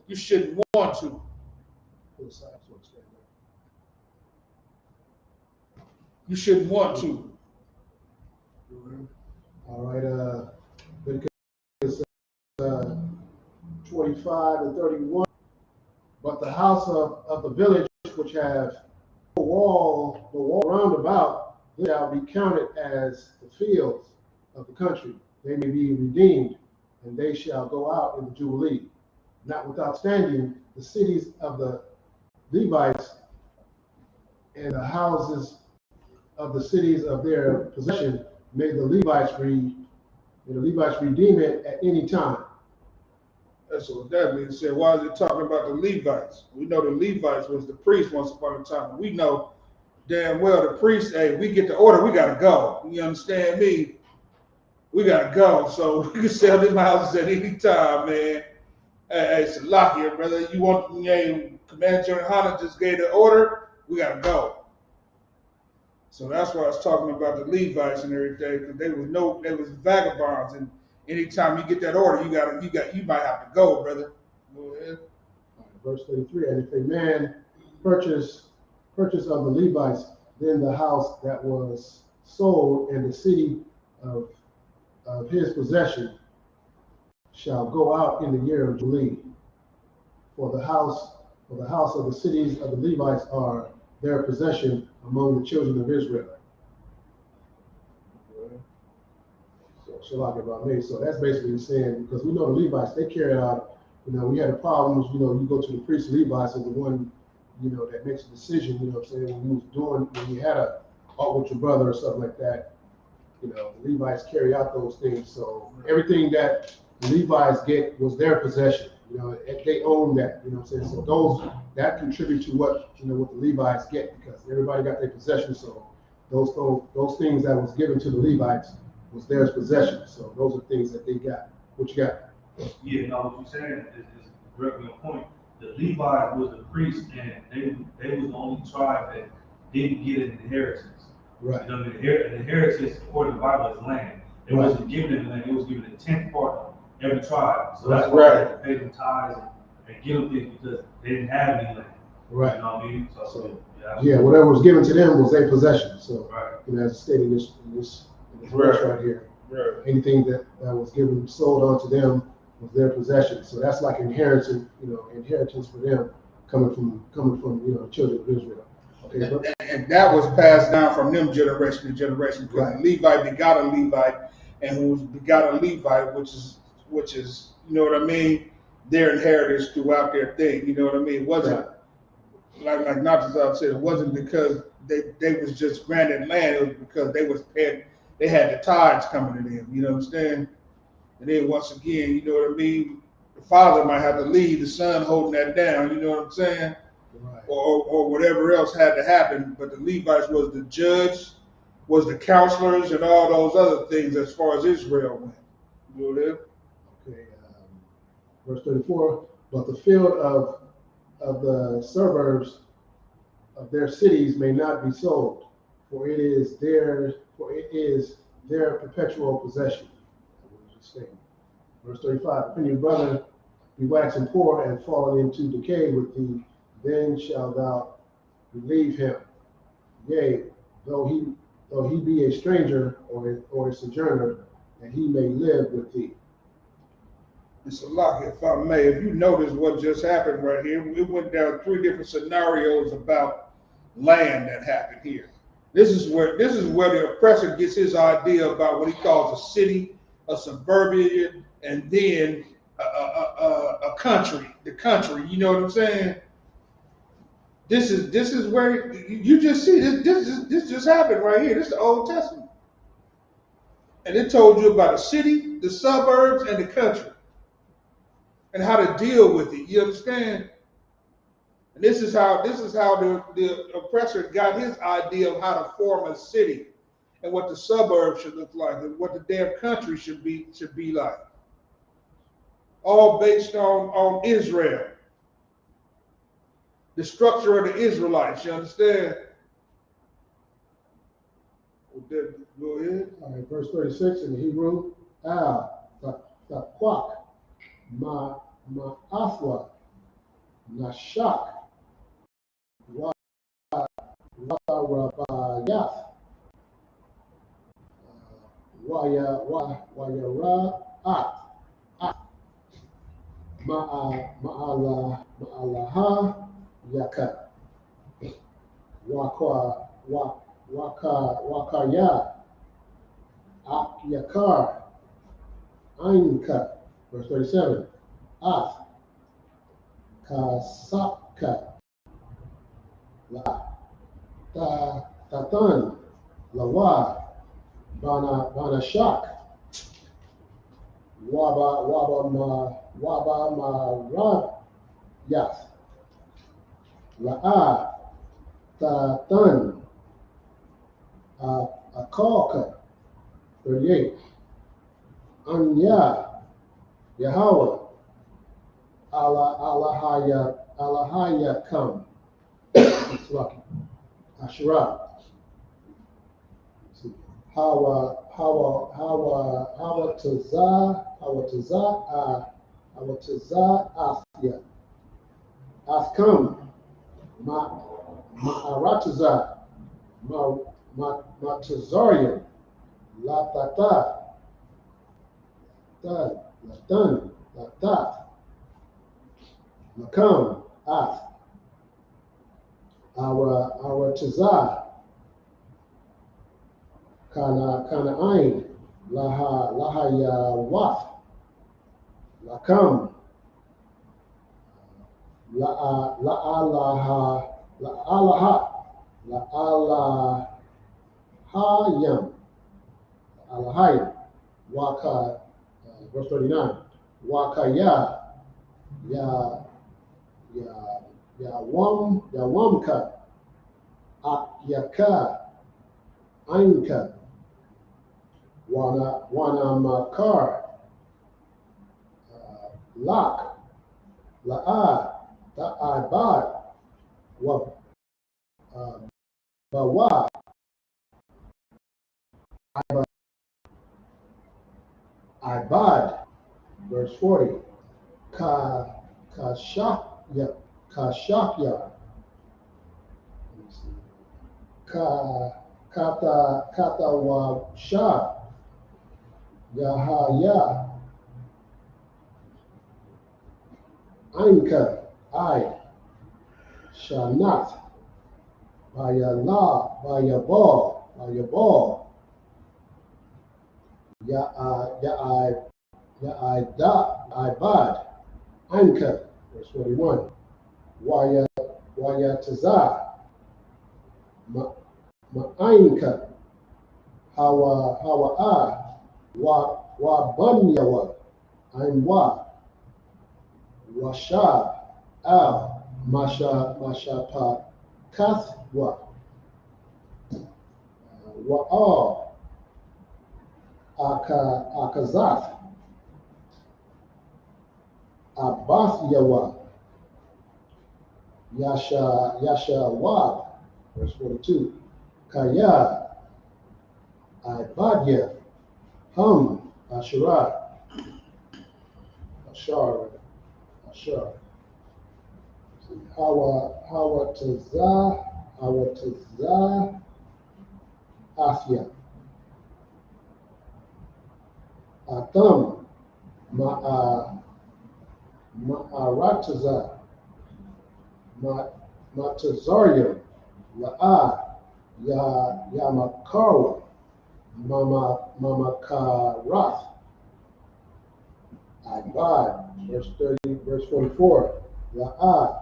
You shouldn't want to. You shouldn't want to. All right, Leviticus 25 and 31. But the house of the village which have the wall round about, they shall be counted as the fields of the country. They may be redeemed, and they shall go out in the Jubilee. Notwithstanding, the cities of the Levites and the houses of the cities of their possession may the Levites redeem it at any time. That's what that means. Said, why is it talking about the Levites? We know the Levites was the priest once upon a time. We know damn well the priest, hey, we get the order, we gotta go. You understand me? We gotta go. So we can sell them houses at any time, man. Hey, it's a lock here, brother. You want, Commander General Hunter just gave the order, we gotta go. So that's why I was talking about the Levites and everything, because they was vagabonds, and anytime you get that order, you might have to go, brother. Go ahead. Verse 33, and if a man purchase of the Levites, then the house that was sold and the city of his possession shall go out in the year of Jubilee. For the house of the cities of the Levites are their possession among the children of Israel. So that's basically saying, because we know the Levites, they carry out, we had a problem, you go to the priest Levites as the one, that makes a decision, what I'm saying, when you had a talk with your brother or something like that, the Levites carry out those things. So everything that the Levites get was their possession, they own that, what I'm saying. So that contribute to what the Levites get, because everybody got their possession. So those things that was given to the Levites was theirs possession. So those are things that they got. What you got? Yeah, no, what you're saying is directly on point. The Levites was the priest, and they was the only tribe that didn't get an inheritance. Right. An inheritance, according to the Bible, is land. It wasn't given them land, it was given a 10th part of every tribe. So that's why they had to pay them tithes and give them things, because they didn't have any land. Right. You know what I mean? So whatever was given to them was their possession. So right. As stated in this verse right here. Right. Anything that was sold unto them was their possession. So that's like inheritance, inheritance for them coming from the children of Israel. Okay, and that was passed down from them generation to generation, because right. Levi begot a Levite, and who begot a Levite, which is what I mean, their inheritance throughout their thing. You know what I mean? It wasn't like Natazal said, it wasn't because they was just granted land, it was because they had the tithes coming to them, you know what I'm saying? And then once again, you know what I mean, the father might have to lead, the son holding that down, you know what I'm saying? Right. Or whatever else had to happen, but the Levites was the judge, was the counselors, and all those other things as far as Israel went. You know that? Okay, verse 34, but the field of the suburbs of their cities may not be sold, for it is their perpetual possession. Verse 35, if any brother be waxing poor and fallen into decay with thee, then shalt thou relieve him. Yea, though he be a stranger or a sojourner, and he may live with thee. It's a lot here, if I may. If you notice what just happened right here, we went down 3 different scenarios about land that happened here. This is where the oppressor gets his idea about what he calls a city, a suburban, and then a country. The country, you know what I'm saying? This is where you just see this just happened right here. This is the Old Testament, and it told you about the city, the suburbs, and the country, and how to deal with it. You understand? And this is how the oppressor got his idea of how to form a city, and what the suburbs should look like, and what the damn country should be like. All based on Israel, the structure of the Israelites. You understand? Go ahead. All right, verse 36 in the Hebrew, Taqwak, Ma'athwa, Nashak, Warabayath, Wayara'at, Ma'alaha, Yaka, Wakaya, Akyakar, Ainka, verse 37, Ath, Kasapka, La, Tatan, Lawa, Banashak, Waba Marab, Yath, La'a, Tatan, Akalka, 38, Anya, Yahweh, Allahaya come. It's lucky. Asherah. Asya. Askam. Ma'arataza. Matazarian. Latata. Latan. Latat. Lakam. Ath. Our Tazah, Kana'ain, Lahaya Wath, Lakam, Alahayam, Waka, verse 39, Wakaya, Yawamka, Akyaka, Ainka, Wanamakar, Lak, La'a, Ta'abad, Bawa, Ibad, verse 40, Kashakya, Katawasha, Yahaya, Ainka, I, Shanat, Bayala, Bayabal, Ibad, Ainka, verse 41, Waya, Wayataza, Ma'ainka, Hawa, Wa Banyawa, Ainwa, Washab, Al, Mashapa, Kathwa, Wa'al, Akazath, Abathyawa, Yashawab, verse 42, Kaya, Ibadya, Ashar, Ashar, Hawa Tazah, Athia, Atam, Ma'arataza, Matazarium, La'a, Yamakara, Mama Karath, Ibad, verse 30, verse 44, La'a,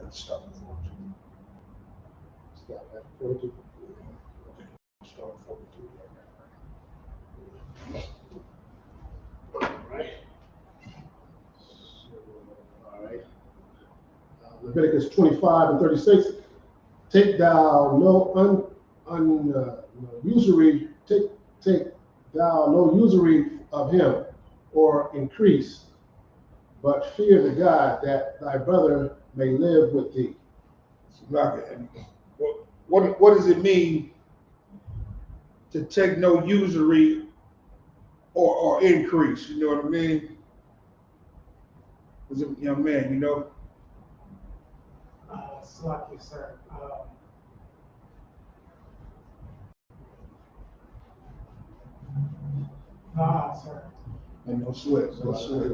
Let's stop at 42. stop at 42. Start at 42 Right. All right. Leviticus 25 and 36. Take thou no usury. Take thou no usury of him, or increase, but fear the God that thy brother may live with thee. What does it mean to take no usury or increase? You know what I mean? As a young man, you know. Lucky, sir. No, sir. And no sweat, no sweat.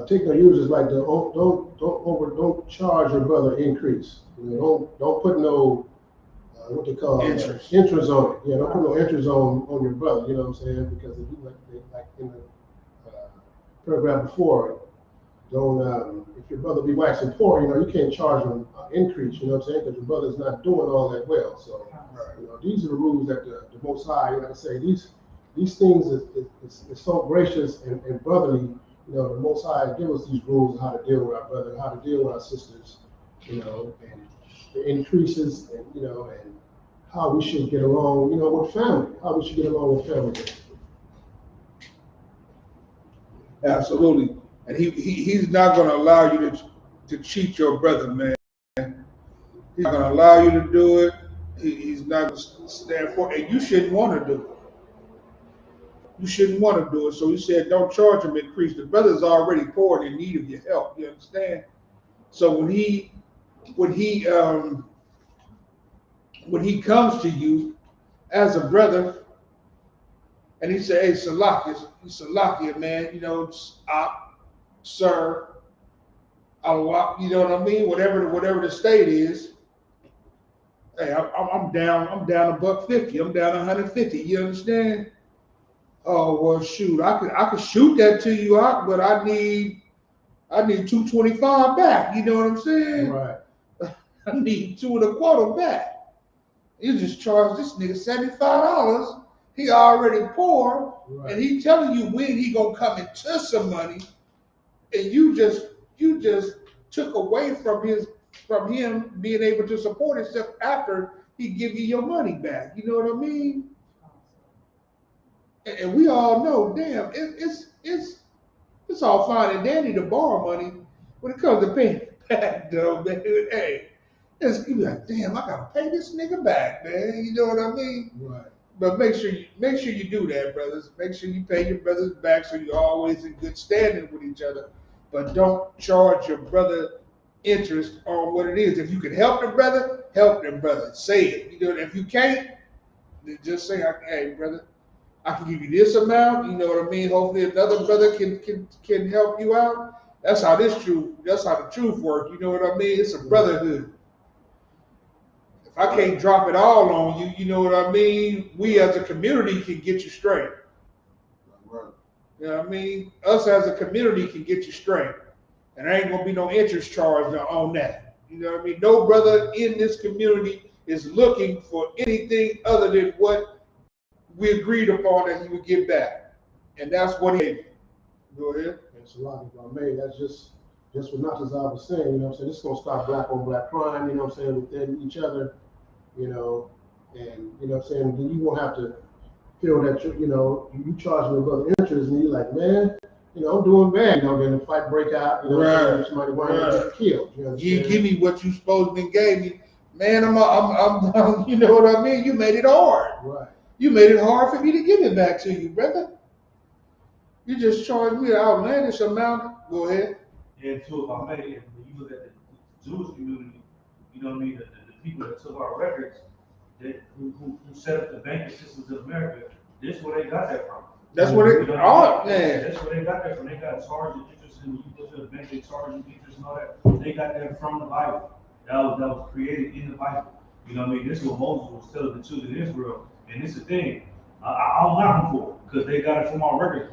Take no uses like don't charge your brother increase. You know, don't put no what they call Interest. interest on it. Yeah, don't put no interest on your brother. You know what I'm saying? Because if you like in the paragraph before, don't if your brother be waxing poor, you know, you can't charge him increase. You know what I'm saying? Because your brother's not doing all that well. So you know, these are the rules that the Most High, like I say, these things is so gracious and brotherly. You know, the Most High give us these rules of how to deal with our brother, how to deal with our sisters, you know, and the increases, and you know, and how we should get along, you know, with family, how we should get along with family. Absolutely. And he's not going to allow you to cheat your brother, man. He's not going to allow you to do it. He's not going to stand for it. And you shouldn't want to do it. You shouldn't want to do it. So he said, don't charge him increase. The brother's already poor and in need of your help. You understand? So when he comes to you as a brother and he say, hey, Salakia, man, you know, sir, you know what I mean? Whatever the state is. Hey, I'm down $150. I'm down 150. You understand? Oh well, shoot, I could shoot that to you out, but I need 225 back. You know what I'm saying? Right. I need 2.25 back. You just charge this nigga $75. He already poor, Right. and he telling you when he gonna come into some money, and you just took away from him being able to support himself after he give you your money back. You know what I mean? And we all know, damn, it's all fine and dandy to borrow money when it comes to paying it back, though, man. Hey, you be like, damn, I gotta pay this nigga back, man. You know what I mean? Right. But make sure you do that, brothers. Make sure you pay your brothers back so you're always in good standing with each other. But don't charge your brother interest on what it is. If you can help the brother, help the brother. Say it. You know, if you can't, then just say, hey, brother, I can give you this amount. You know what I mean? Hopefully another brother can help you out. That's how the truth works. You know what I mean? It's a brotherhood. If I can't drop it all on you, you know what I mean? We as a community can get you straight. Right. You know what I mean? Us as a community can get you straight. And there ain't gonna be no interest charge on that. You know what I mean? No brother in this community is looking for anything other than what we agreed upon that he would give back. And that's what he gave. Go ahead. It's a lot of made. That's just what not as I was saying, you know what I'm saying? This is gonna stop black on black crime, you know what I'm saying, within each other, you know, and you know what I'm saying, then you won't have to feel that you charge me above interest and you're like, man, I'm doing bad, then the fight break out, Right. somebody wind up getting killed. You You give me what you supposed to gave me. Man, I'm you know what I mean? You made it hard. Right. You made it hard for me to give it back to you, brother. You just charged me an outlandish amount. Go ahead. And too, if I may, when you look at the Jewish community, you know what I mean, the people that took our records, who set up the banking systems of America, this is where they got that from. That's what it man. That's where they got that from. They got charged with interest, and when you go to the bank, they charge you interest and all that. They got that from the Bible. That was created in the Bible. You know what I mean? This is what Moses was telling the children of Israel. And it's the thing. I don't knock them for it, because they got it from our records.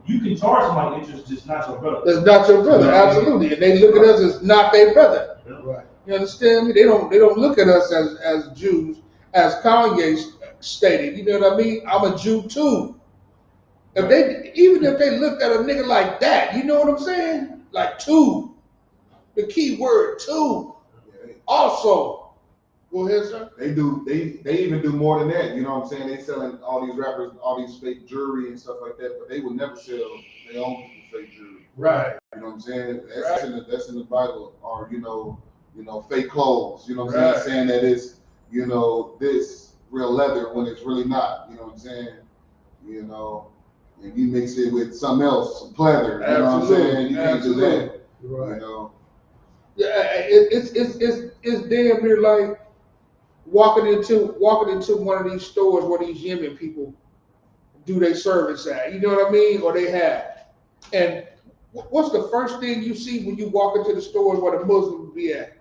You can charge somebody interest, just not your brother. That's not your brother, absolutely. And they look at us as not their brother. Yeah. Right. You understand me? They don't look at us as Jews, as Kanye stated. You know what I mean? I'm a Jew too. Even if they looked at a nigga like that, you know what I'm saying? Like two. The key word two. Yeah, Also. Go ahead, sir. they even do more than that. You know what I'm saying? They selling all these rappers, all these fake jewelry and stuff like that, but they would never sell their own people fake jewelry. Right. You know what I'm saying? Right. That's in the Bible. Or fake clothes. You know what I'm Right. saying? Saying that it's this real leather when it's really not. You know what I'm saying? And you mix it with something else, some pleather. You know what I'm saying? You can't do that. Right. Yeah, it's damn near like walking into one of these stores where these Yemen people do their service at. You know what I mean? Or they have. And what's the first thing you see when you walk into the stores where the Muslims be at?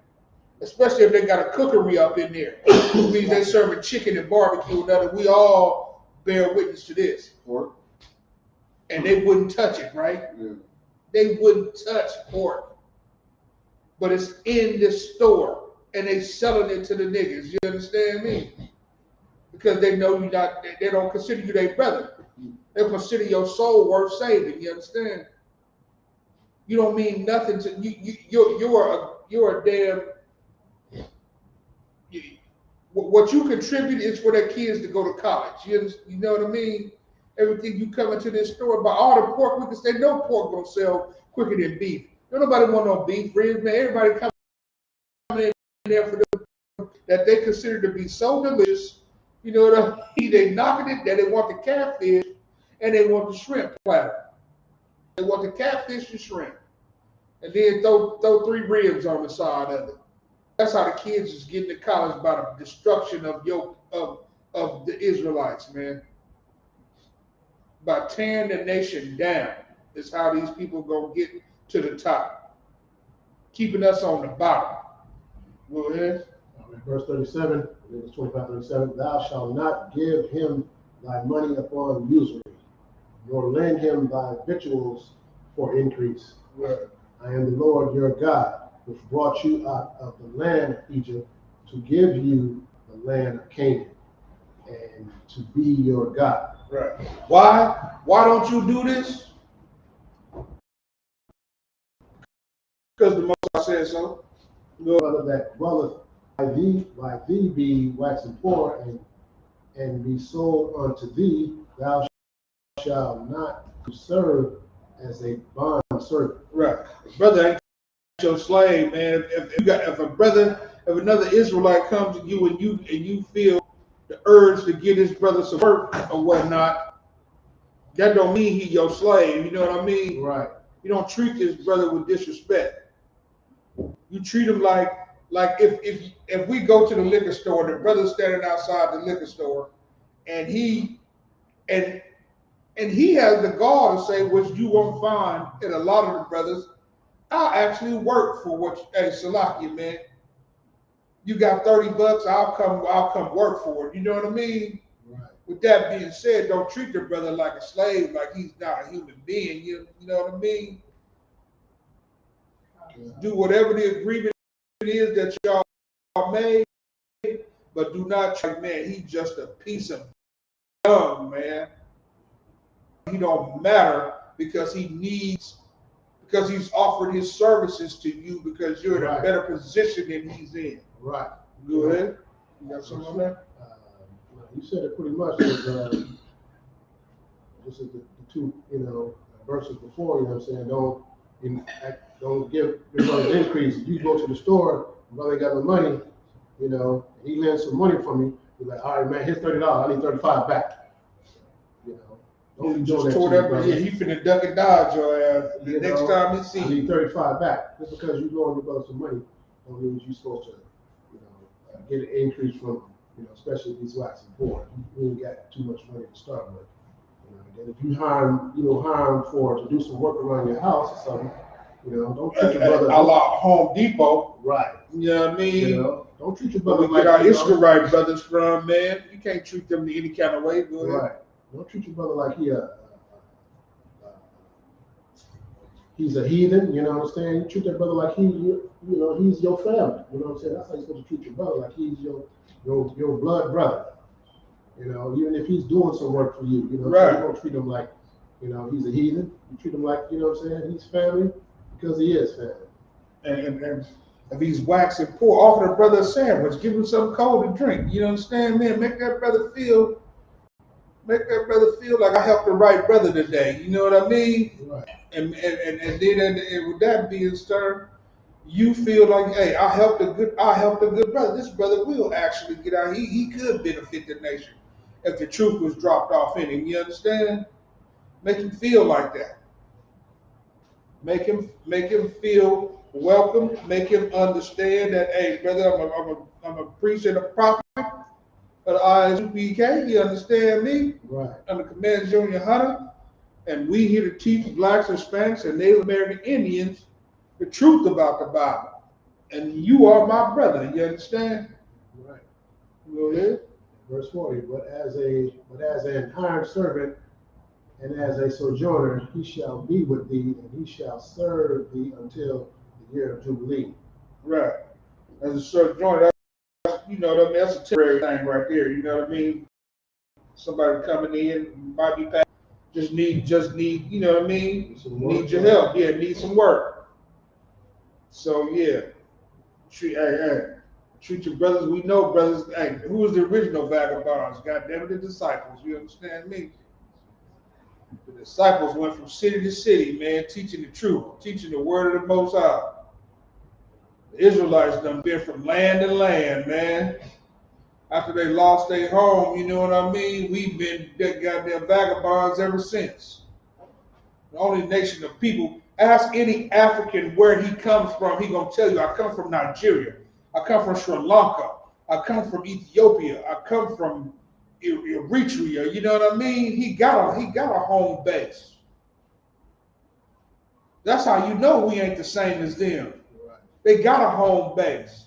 Especially if they got a cookery up in there. It means they serving chicken and barbecue and other. We all bear witness to this. Pork. And they wouldn't touch it, right? Yeah. They wouldn't touch pork. But it's in the store and they selling it to the niggas. You understand me? Because they know they don't consider you their brother. They consider your soul worth saving. You understand? You don't mean nothing to you. You're a damn. What you contribute is for their kids to go to college. You know what I mean? Everything you come into this store, by all the pork, we can say no pork gonna sell quicker than beef. Don't nobody want no beef ribs, man. Everybody coming in there for them that they consider to be so delicious. You know what I mean? They knocking it, that they want the catfish and they want the shrimp platter. They want the catfish and shrimp. And then throw 3 ribs on the side of it. That's how the kids is getting to college, by the destruction of the Israelites, man. By tearing the nation down is how these people gonna get to the top, keeping us on the bottom. Go ahead. Verse 37, Leviticus 25:37. Thou shalt not give him thy money upon usury, nor lend him thy victuals for increase. Right. I am the Lord your God, which brought you out of the land of Egypt to give you the land of Canaan, and to be your God. Right. Why? Why don't you do this? Because the Most High said so. Brother that dwelleth by thee be waxen poor, and be sold unto thee, thou shalt not serve as a bond servant. Right. Brother ain't your slave, man. If another Israelite comes to you and you feel the urge to give this brother some work or whatnot, that don't mean he your slave. You know what I mean? Right. You don't treat this brother with disrespect. You treat him like if we go to the liquor store, the brother's standing outside the liquor store, and he has the gall to say, which you won't find in a lot of the brothers, I actually work for what hey Salakia, man. You got $30, I'll come work for it. You know what I mean? Right. With that being said, don't treat the brother like a slave, like he's not a human being. You know what I mean? Yeah. Do whatever the agreement is that y'all made, but do not try, man, he's just a piece of dung, man. He don't matter because he's offered his services to you because you're in a better position than he's in. Right. Go ahead. You got something on that? You said it pretty much. This is the two, verses before. You know what I'm saying? Don't give your brother an increase. You go to the store, brother got no money. He lends some money from me. You're like, all right, man, here's $30. I need 35 back. Don't be doing that. Yeah, he finna duck and dodge your ass. The next time he see I need 35 back. Just because you loan your brother some money, don't mean you're supposed to, get an increase from, especially these blacks and poor. You ain't got too much money to start with. And if you hire him to do some work around your house or something, don't treat your brother. A la Home Depot. Right. You know what I mean? Don't treat your brother like our Israelite brothers from, man. You can't treat them any kind of way. Go ahead. Right. Don't treat your brother like he's a heathen. You know what I'm saying? You treat that brother like he's your family. You know what I'm saying? That's how you're supposed to treat your brother, like he's your blood brother. Even if he's doing some work for you, right. So you don't treat him like, he's a heathen. You treat him like, what I'm saying, he's family because he is family. And if he's waxing poor, offer the brother a sandwich, give him something cold to drink. You understand, man? Make that brother feel like I helped the right brother today. You know what I mean? Right. And then with that being said, you feel like, hey, I helped a good brother. This brother will actually get out. He could benefit the nation if the truth was dropped off in him. You understand? Make him feel like that. Make him feel welcome. Make him understand that, hey, brother, I'm a priest and a prophet of the ISUPK. You understand me? Right. I'm the Commander Junior Hunter, and we here to teach blacks, Hispanics, and Native American Indians the truth about the Bible. And you are my brother. You understand? Right. Go ahead. Verse 40. But as an hired servant and as a sojourner, he shall be with thee, and he shall serve thee until the year of Jubilee. Right. As a sojourner, that's a temporary thing right there. You know what I mean? Somebody coming in might be past, just need, you know what I mean? Need your help. Yeah, need some work. So yeah, treat your brothers. We know brothers. Hey, who was the original vagabonds? God damn it, the disciples. You understand me? The disciples went from city to city, man, teaching the truth, teaching the word of the Most High. The Israelites done been from land to land, man. After they lost their home, you know what I mean? We've been goddamn vagabonds ever since. The only nation of people. Ask any African where he comes from. He gonna tell you, I come from Nigeria. I come from Sri Lanka. I come from Ethiopia. I come from Eritrea. You know what I mean? He got a home base. That's how you know we ain't the same as them. They got a home base.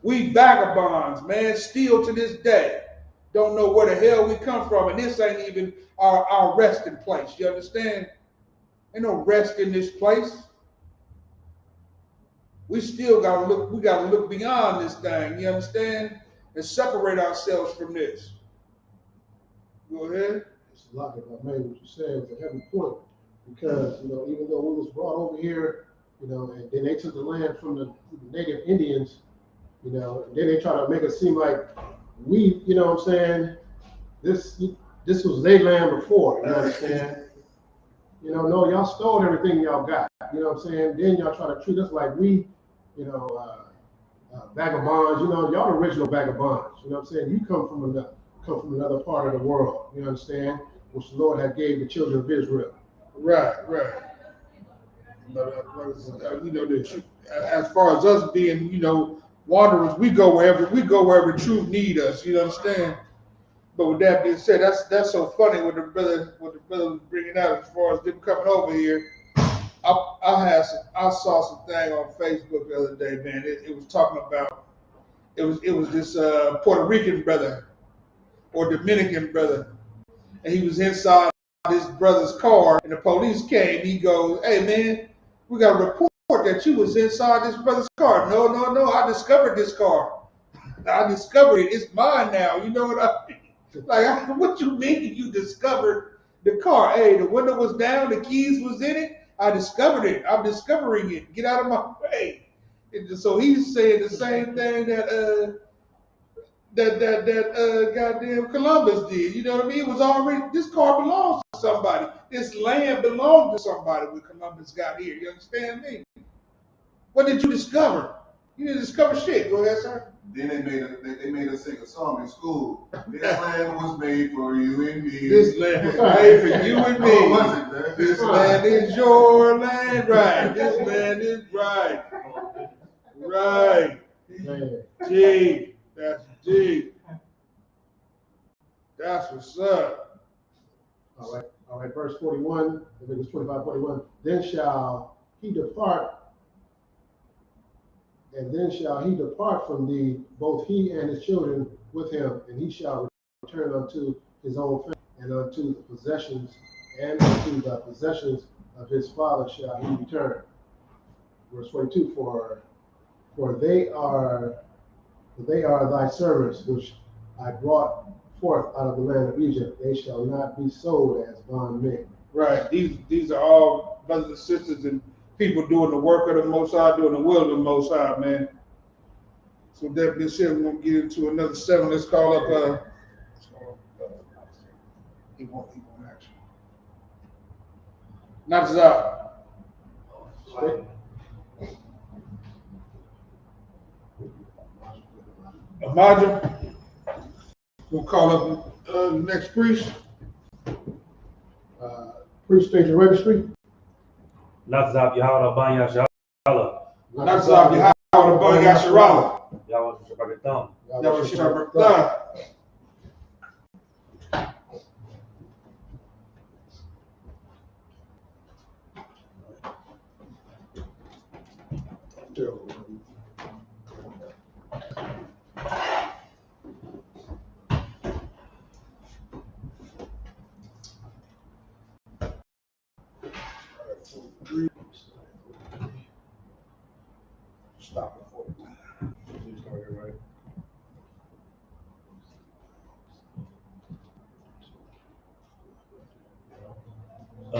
We vagabonds, man, still to this day. Don't know where the hell we come from, and this ain't even our resting place. You understand? Ain't no rest in this place. We still gotta look beyond this thing, you understand? And separate ourselves from this. Go ahead. It's a lot about man, what you said was a heavy point. Because, even though we was brought over here, and then they took the land from the native Indians, and then they try to make it seem like we, what I'm saying, this was their land before, you understand? No, y'all stole everything y'all got, you know what I'm saying? Then y'all try to treat us like we, vagabonds, y'all the original vagabonds, you know what I'm saying? You come from another part of the world, you understand? Which the Lord had gave the children of Israel. Right. But, as far as us being, wanderers, we go wherever truth need us. You understand? But with that being said, that's so funny what the brother was bringing out as far as them coming over here. I saw some thing on Facebook the other day, man. It was talking about it was this Puerto Rican brother or Dominican brother, and he was inside his brother's car, and the police came. He goes, "Hey man, we got a report that you was inside this brother's car." No, no, no. I discovered this car. I discovered it. It's mine now. You know what I mean? Like, what you mean you discovered the car? Hey, the window was down, the keys was in it. I discovered it. I'm discovering it. Get out of my way. So he's saying the same thing that goddamn Columbus did. You know what I mean? It was already, this car belongs to somebody. This land belonged to somebody when Columbus got here. You understand me? What did you discover? You didn't discover shit. Go ahead, sir. Then they made us sing a song in school. This land was made for you and me. This land was made for you and me. What was it, man? This land is your land, right? This land is right. Right. Man. Deep. That's deep. That's what's up. All right, verse 41, Leviticus 25, 41. Then shall he depart from thee, both he and his children with him, and he shall return unto his own family, and unto the possessions, of his father shall he return. Verse 42, for they are thy servants, which I brought forth out of the land of Egypt. They shall not be sold as bondmen. Right. These are all brothers and sisters and people doing the work of the Most High, doing the will of the Most High, man. So that being said, we're gonna get into another 7. Let's call up he won't action. Knocks out. Amaja. We'll call up the next priest. Priest Station Registry. Nazab Yahara Banya Shala. Nazab Yahara Banya Shala. Yahweh Shabakatam. Yahweh Shabakatam. Stop before the time. You started right.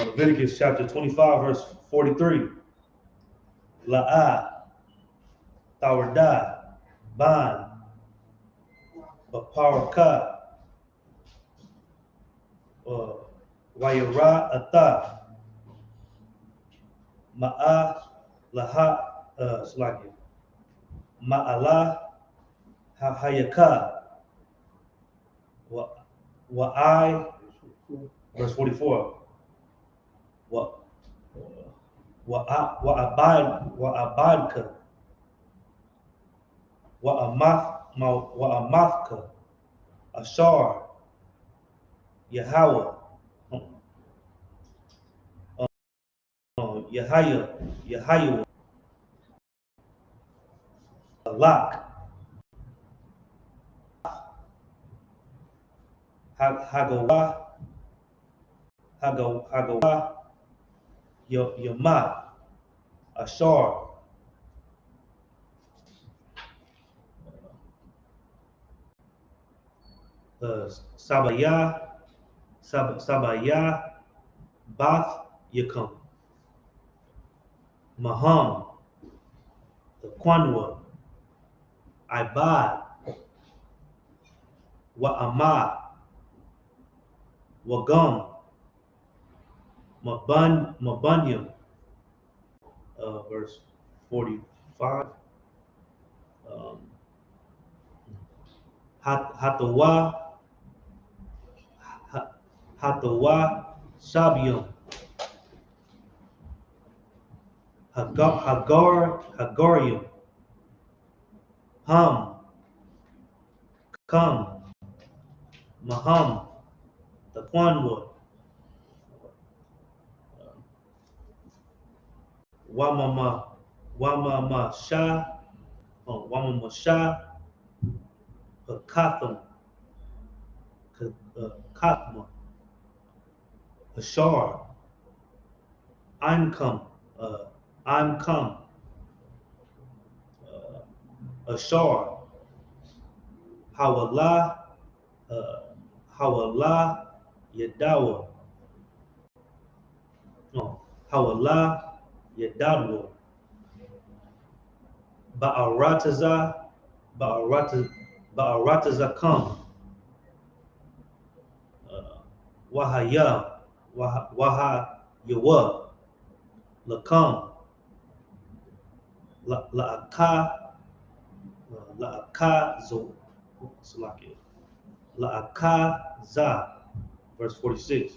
Leviticus chapter 25, verse 43. La'ah, Tawardah, Ban, Baparaka, Wayara Ata, Ma'ah, Laha, Slakia, Ma'alah, Hayaka, Wa'ai, verse 44. Wa'abadka, Wa'amathka, Ashar, Yahweh, Yahya, Alak, Hagawa, Yama, Ashar, Sabaya, Bath, Yakum, Maham, the Kwanwa, Ibad, Wa'amad, Wagum, Mabunyam, verse 45. Hatawa, Sabium, Hagarium, Ham, Kam, Maham, the Kwanwa, Wamama Sha, Wamama Sha, Katham, Kathma, Ashar, I'm come, Ashar, Hawallah, Hawallah, Yadawa, no, Hawallah, Yadawa, Ba'arataza, Ba'arataza come, Wahaya, Waha Yawa, Lakam, La'aka, La'aka Zo, Salakia, La'aka Za, verse 46.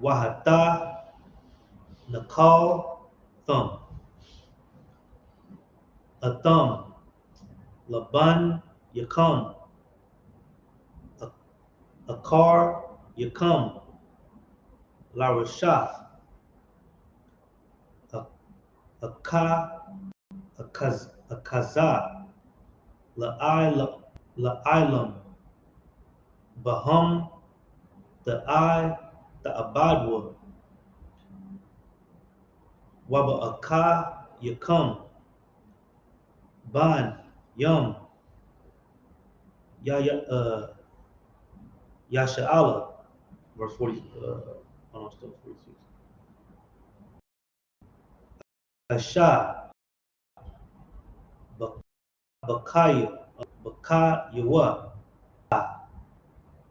Wahata, Nakal, Thumb, a thumb, Laban, Yakam, a car, Yakam, Larashaf, a ka, a kaza, La'ilam, Baham, the I, the Abadwa, Waba Aka, Yakam, Ban, Yum, Yasha'ala, verse 40, almost 46. Asha, Bakaya, Bakayawa,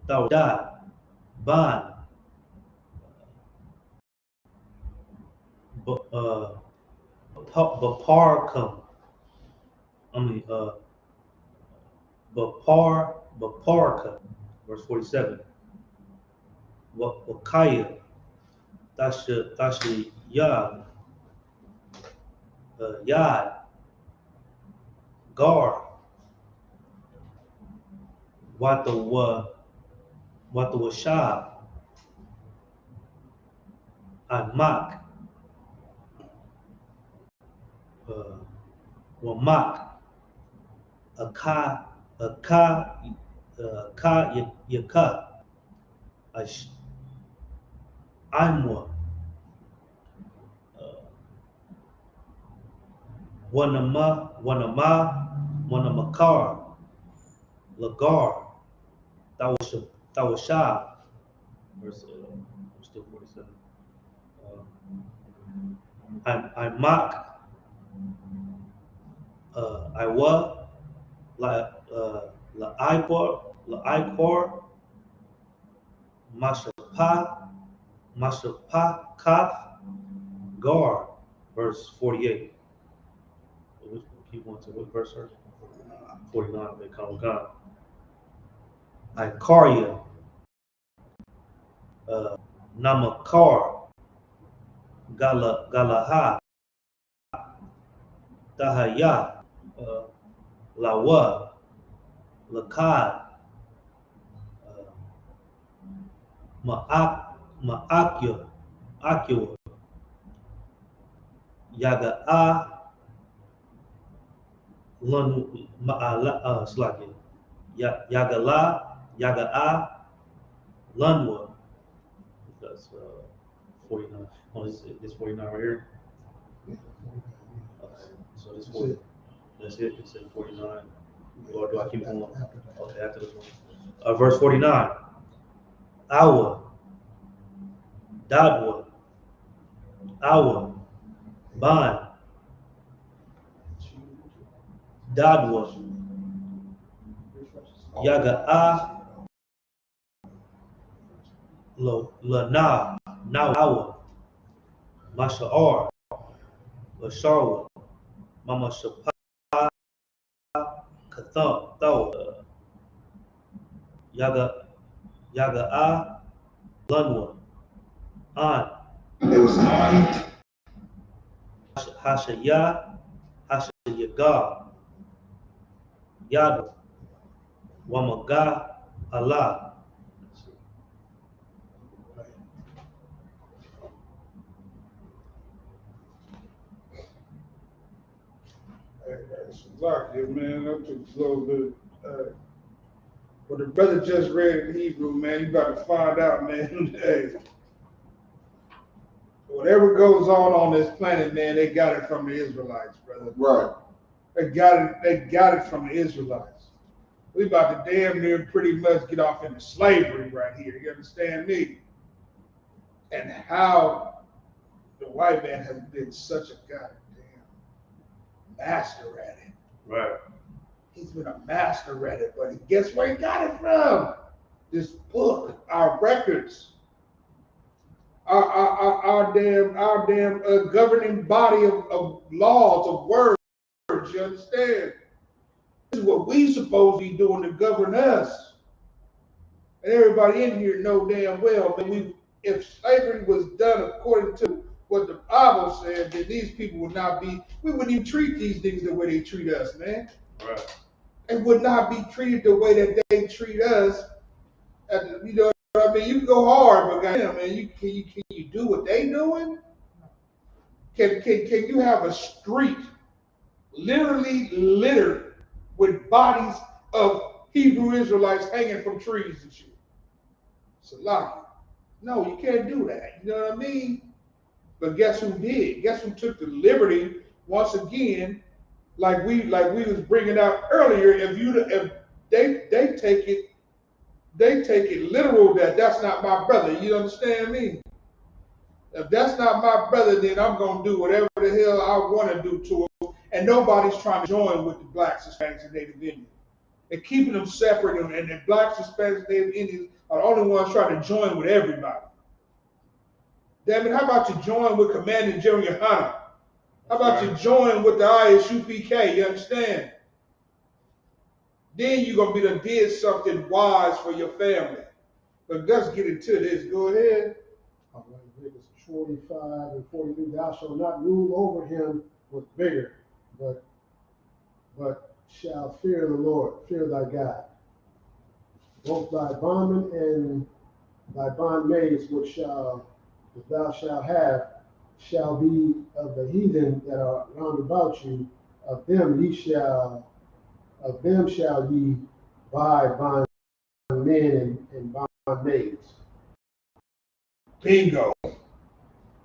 Tawda, Ban, Baparkam, Baparka, verse 47. Wakaya, Tashi Yad, Yad, Gar, Watawashab, Amak, Wamak, Aka, Yaka, Anwa, Wanamakar, Lagar, Tawashab, verse still 47. Imak, Iwa, La'ikor, Mashapa, Kaf, Gar, verse 48. We'll keep going to what verse, sir? 49, they call God. Ikaria, Namakar, Galaha, Dahaya, Lawa, Lakad, Ma'akya, Yaga'a, Slaki, Yaga'a, Lunwa. That's 49. Oh, this 49 right here. Okay. So this 40. That's it. It said 49. Or do I keep going? Okay, after this one. Verse 49. Awa, Dadwa, Awa, Ban, Dadwa, Yaga'a, Lana, Nawa, Masha'ar, Basharwa, Mama Shapa, Katham, Thaw, Yaga'a, Lunwa, An, Hashaya, Hashayaga, Yadu, Wamaga, Allah, Lucky, man. I took a little bit. What the brother just read in Hebrew, man, you about to find out, man. Hey, whatever goes on this planet, man, they got it from the Israelites, brother. Right. They got it from the Israelites. We about to damn near pretty much get off into slavery right here. You understand me? And how the white man has been such a goddamn master at it. Right. He's been a master at it, but guess where he got it from? This book, our records, our damn governing body of laws, of words. You understand? This is what we supposed to be doing to govern us. And everybody in here know damn well, man, if slavery was done according to what the Bible said, then these people would not be, we wouldn't even treat these niggas the way they treat us, man. Right. They would not be treated the way that they treat us. You know what I mean? You can go hard, but goddamn, man, can you do what they doing? Can you have a street literally littered with bodies of Hebrew Israelites hanging from trees and shit? It's a lie. No, you can't do that. You know what I mean? But guess who did? Guess who took the liberty once again? Like we was bringing out earlier. If they take it literal that that's not my brother. You understand me? If that's not my brother, then I'm gonna do whatever the hell I want to do to him. And nobody's trying to join with the blacks, Hispanics, and Native Indians. They're keeping them separate, and the blacks, Hispanics, Native Indians are the only ones trying to join with everybody. Damn it, how about you join with Commander General Yohana? How about you join with the ISUPK? You understand? Then you're gonna be done did something wise for your family. But let's get into this. Go ahead. All right, Leviticus 45 and 43. Thou shalt not rule over him with vigor, but shalt fear the Lord, fear thy God. Both thy bondmen and thy bondmaids, which thou shalt have, shall be of the heathen that are round about you. Of them shall ye buy bondmen and bondmaids. Bingo.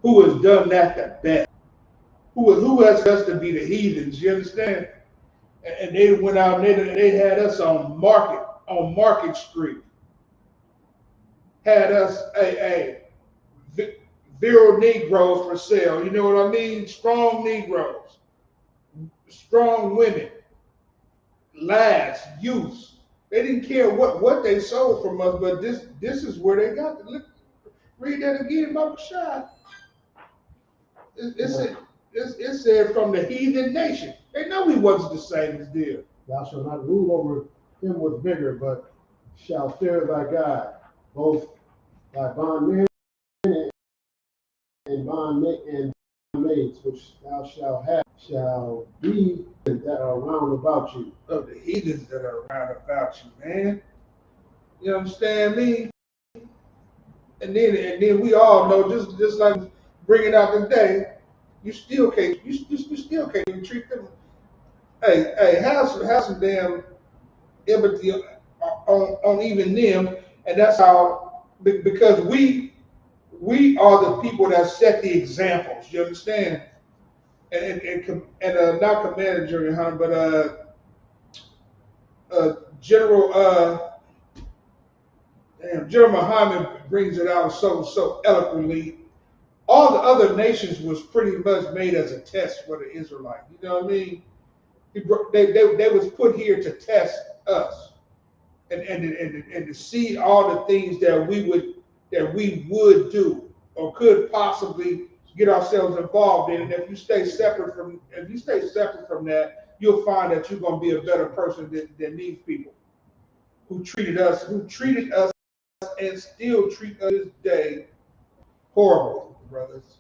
Who has done that the best? Who has us to be the heathens? You understand? And they went out and they had us on Market Street. Had us virile Negroes for sale. You know what I mean? Strong Negroes, strong women, lads, youths. They didn't care what they sold from us, but this is where they got it. Look, read that again, Mama Shah. It said from the heathen nation. They know he wasn't the same as them. Thou shalt not rule over him with vigor, but shalt fear thy God. Both thy bondmen and bondmaids, which thou shalt have, shall be that are round about you. Of the heathens that are around about you, man. You understand me? And then we all know, just like bringing out today, you still can't even treat them. Hey, have some damn empathy on even them, and that's how, because we are the people that set the examples. You understand? And not Commander General Hunt, but General General Muhammad brings it out so eloquently. All the other nations was pretty much made as a test for the Israelites. You know what I mean? They was put here to test us and to see all the things that we would do or could possibly get ourselves involved in. And if you stay separate from that, you'll find that you're gonna be a better person than these people who treated us and still treat us this day horribly, brothers.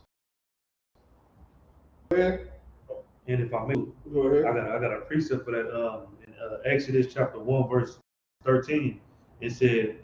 Go ahead. And if I may, Go ahead. I got a precept for that. In Exodus chapter 1, verse 13, it said,